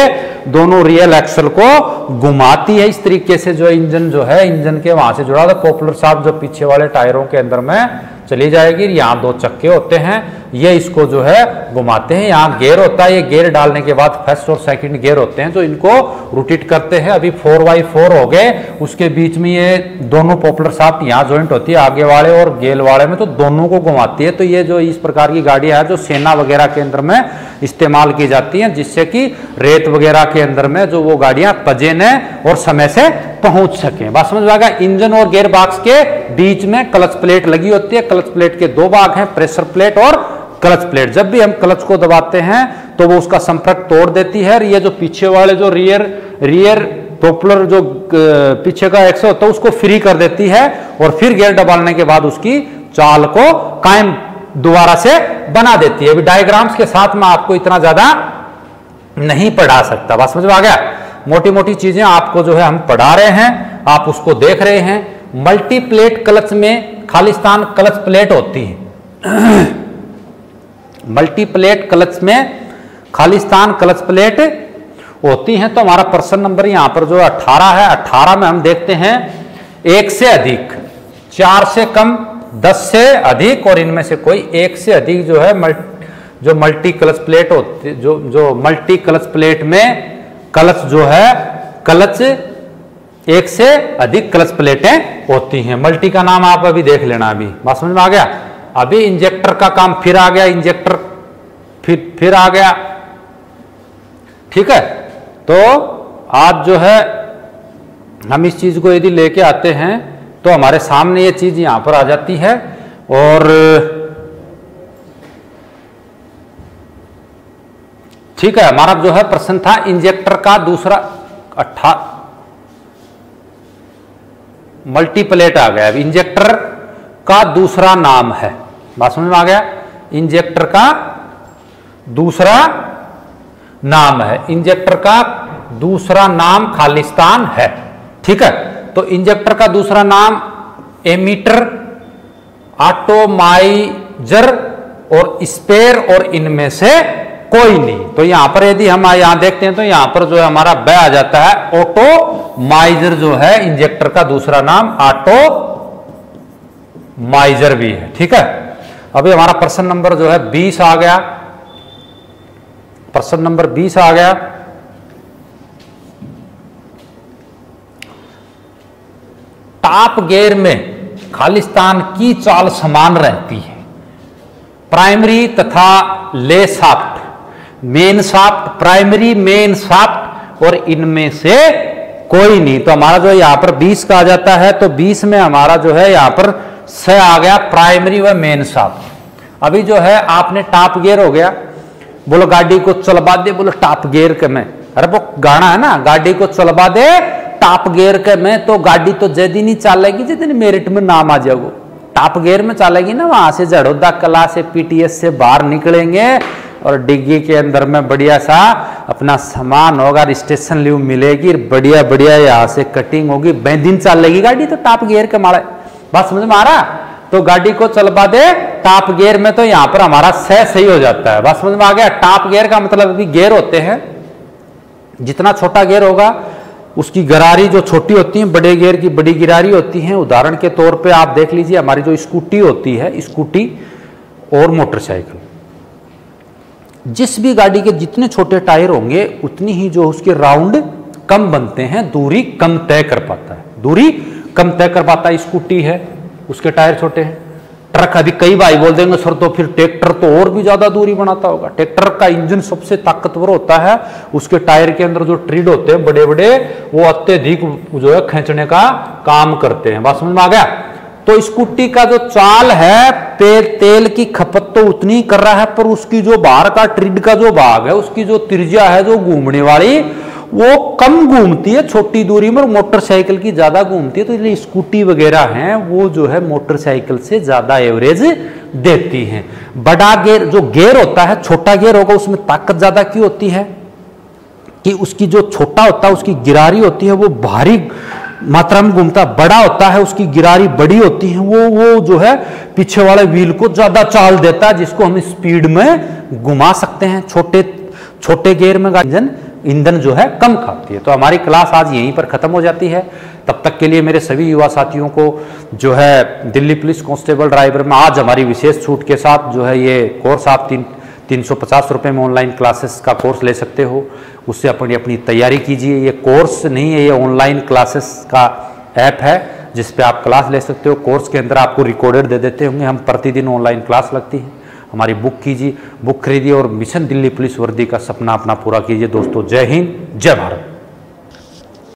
दोनों रियल एक्सल को घुमाती है। इस तरीके से जो इंजन जो है इंजन के वहां से जुड़ा था, पॉपुलर शाफ्ट जो पीछे वाले टायरों के अंदर में चली जाएगी। यहाँ दो चक्के होते हैं, ये इसको जो है घुमाते हैं। यहाँ गियर होता है, ये गियर डालने के बाद फर्स्ट और सेकंड गियर होते हैं जो इनको रोटेट करते हैं। अभी 4x4 हो गए, उसके बीच में ये दोनों पॉपुलर शाफ्ट यहाँ ज्वाइंट होती है, आगे वाले और गेल वाले में, तो दोनों को घुमाती है। तो ये जो इस प्रकार की गाड़ियां है जो सेना वगैरह के अंदर में इस्तेमाल की जाती हैं, जिससे कि रेत वगैरह के अंदर में जो वो गाड़ियां पजेने और समय से पहुंच सकें। बात समझ में आ गया। इंजन और गियर बॉक्स के बीच में क्लच प्लेट लगी होती है। क्लच प्लेट के दो भाग हैं, प्रेशर प्लेट और क्लच प्लेट। जब भी हम क्लच को दबाते हैं तो वो उसका संपर्क तोड़ देती है। और ये जो पीछे वाले जो रियर पॉपुलर जो पीछे का एक्सल होता है उसको फ्री कर देती है, और फिर गियर दबाने के बाद उसकी चाल को कायम दोबारा से बना देती है। अभी डायग्राम्स के साथ में आपको इतना ज्यादा नहीं पढ़ा सकता। बात समझ में आ गया। मोटी मोटी चीजें आपको जो है हम पढ़ा रहे हैं, आप उसको देख रहे हैं। मल्टी प्लेट क्लच में खालिस्तान क्लच प्लेट होती है। मल्टी प्लेट क्लच में खालिस्तान क्लच प्लेट होती हैं। तो हमारा प्रश्न नंबर यहां पर जो 18 है, 18 में हम देखते हैं 1 से अधिक, 4 से कम, 10 से अधिक, और इनमें से कोई 1 से अधिक जो है जो मल्टी क्लच प्लेट होती, जो मल्टी क्लच प्लेट में क्लच जो है क्लच 1 से अधिक क्लच प्लेटें होती हैं। मल्टी का नाम आप अभी देख लेना। अभी बात समझ में आ गया। अभी इंजेक्टर का काम फिर आ गया, इंजेक्टर फिर आ गया, ठीक है। तो आज जो है हम इस चीज को यदि लेके आते हैं तो हमारे सामने ये चीज यहां पर आ जाती है। और ठीक है, हमारा जो है प्रश्न था इंजेक्टर का दूसरा मल्टीप्लेट आ गया। अब इंजेक्टर का दूसरा नाम है। बात समझ में आ गया। इंजेक्टर का दूसरा नाम है, इंजेक्टर का दूसरा नाम खालिस्तान है, ठीक है। तो इंजेक्टर का दूसरा नाम एमीटर, एटोमाइजर और स्पेयर, और इनमें से कोई नहीं। तो यहां पर यदि हम यहां देखते हैं तो यहां पर जो है हमारा ब आ जाता है। ऑटोमाइजर जो है इंजेक्टर का दूसरा नाम ऑटोमाइजर भी है, ठीक है। अभी हमारा प्रश्न नंबर जो है 20 आ गया। प्रश्न नंबर 20 आ गया। टॉप गियर में खालिस्तान की चाल समान रहती है। प्राइमरी तथा ले shaft, main shaft, primary, main shaft, और इनमें से कोई नहीं। तो हमारा जो यहां पर 20 का आ जाता है। तो 20 में हमारा जो है यहां पर से आ गया प्राइमरी व मेन शाफ्ट। अभी जो है आपने टॉप गियर हो गया, बोलो गाड़ी को चलवा दे, बोलो टॉप गियर के में, अरे वो गाना है ना, गाड़ी को चलवा दे टॉप गियर के में, तो गाड़ी तो जल्दी नहीं चलेगी जितनी मेरिट में नाम आ जाओ। टॉप गियर में चलेगी ना, वहां से जड़ोदा कला से पीटीएस से बाहर निकलेंगे और डिग्गी के अंदर में बढ़िया सा अपना सामान होगा, स्टेशन लीव मिलेगी, बढ़िया बढ़िया यहाँ से कटिंग होगी, दिन चलेगी गाड़ी। तो टॉप गियर के मारे बात समझ में आ रहा। तो गाड़ी को चलवा दे टॉप गियर में, तो यहां पर हमारा सही हो जाता है। बात समझ में आ गया। टॉप गियर का मतलब अभी गियर होते हैं, जितना छोटा गियर होगा उसकी गरारी जो छोटी होती है, बड़े गियर की बड़ी गिरारी होती है। उदाहरण के तौर पे आप देख लीजिए हमारी जो स्कूटी होती है, स्कूटी और मोटरसाइकिल, जिस भी गाड़ी के जितने छोटे टायर होंगे उतनी ही जो उसके राउंड कम बनते हैं, दूरी कम तय कर पाता है, दूरी कम तय कर पाता है। स्कूटी है उसके टायर छोटे हैं। ट्रक, अभी कई भाई बोल देंगे सर तो फिर ट्रैक्टर तो और भी ज्यादा दूरी बनाता होगा। ट्रैक्टर का इंजन सबसे ताकतवर होता है, उसके टायर के अंदर जो ट्रीड होते हैं बड़े बड़े, वो अत्यधिक जो है खींचने का काम करते हैं। बात समझ में आ गया? तो स्कूटी का जो चाल है, तेल की खपत तो उतनी ही कर रहा है, पर उसकी जो बाहर का ट्रीड का जो भाग है, उसकी जो त्रिज्या है जो घूमने वाली, वो कम घूमती है छोटी दूरी में, और मोटरसाइकिल की ज्यादा घूमती है। तो इसलिए स्कूटी वगैरह हैं वो जो है मोटरसाइकिल से ज्यादा एवरेज देती हैं। बड़ा गियर जो गियर होता है, छोटा गियर होगा उसमें ताकत ज्यादा क्यों होती है कि उसकी जो छोटा होता है उसकी गिरारी होती है वो भारी मात्रा में घूमता, बड़ा होता है उसकी गिरारी बड़ी होती है, वो जो है पीछे वाले व्हील को ज्यादा चाल देता है, जिसको हम स्पीड में घुमा सकते हैं। छोटे गियर में ईंधन जो है कम खाती है। तो हमारी क्लास आज यहीं पर खत्म हो जाती है। तब तक के लिए मेरे सभी युवा साथियों को जो है दिल्ली पुलिस कांस्टेबल ड्राइवर में आज हमारी विशेष छूट के साथ जो है ये कोर्स आप 350 रुपये में ऑनलाइन क्लासेस का कोर्स ले सकते हो। उससे अपनी तैयारी कीजिए। ये कोर्स नहीं है, ये ऑनलाइन क्लासेस का ऐप है जिस पे आप क्लास ले सकते हो। कोर्स के अंदर आपको रिकॉर्डेड दे देते होंगे, हम प्रतिदिन ऑनलाइन क्लास लगती है। हमारी बुक कीजिए, बुक खरीदिए और मिशन दिल्ली पुलिस वर्दी का सपना अपना पूरा कीजिए। दोस्तों जय हिंद, जय भारत।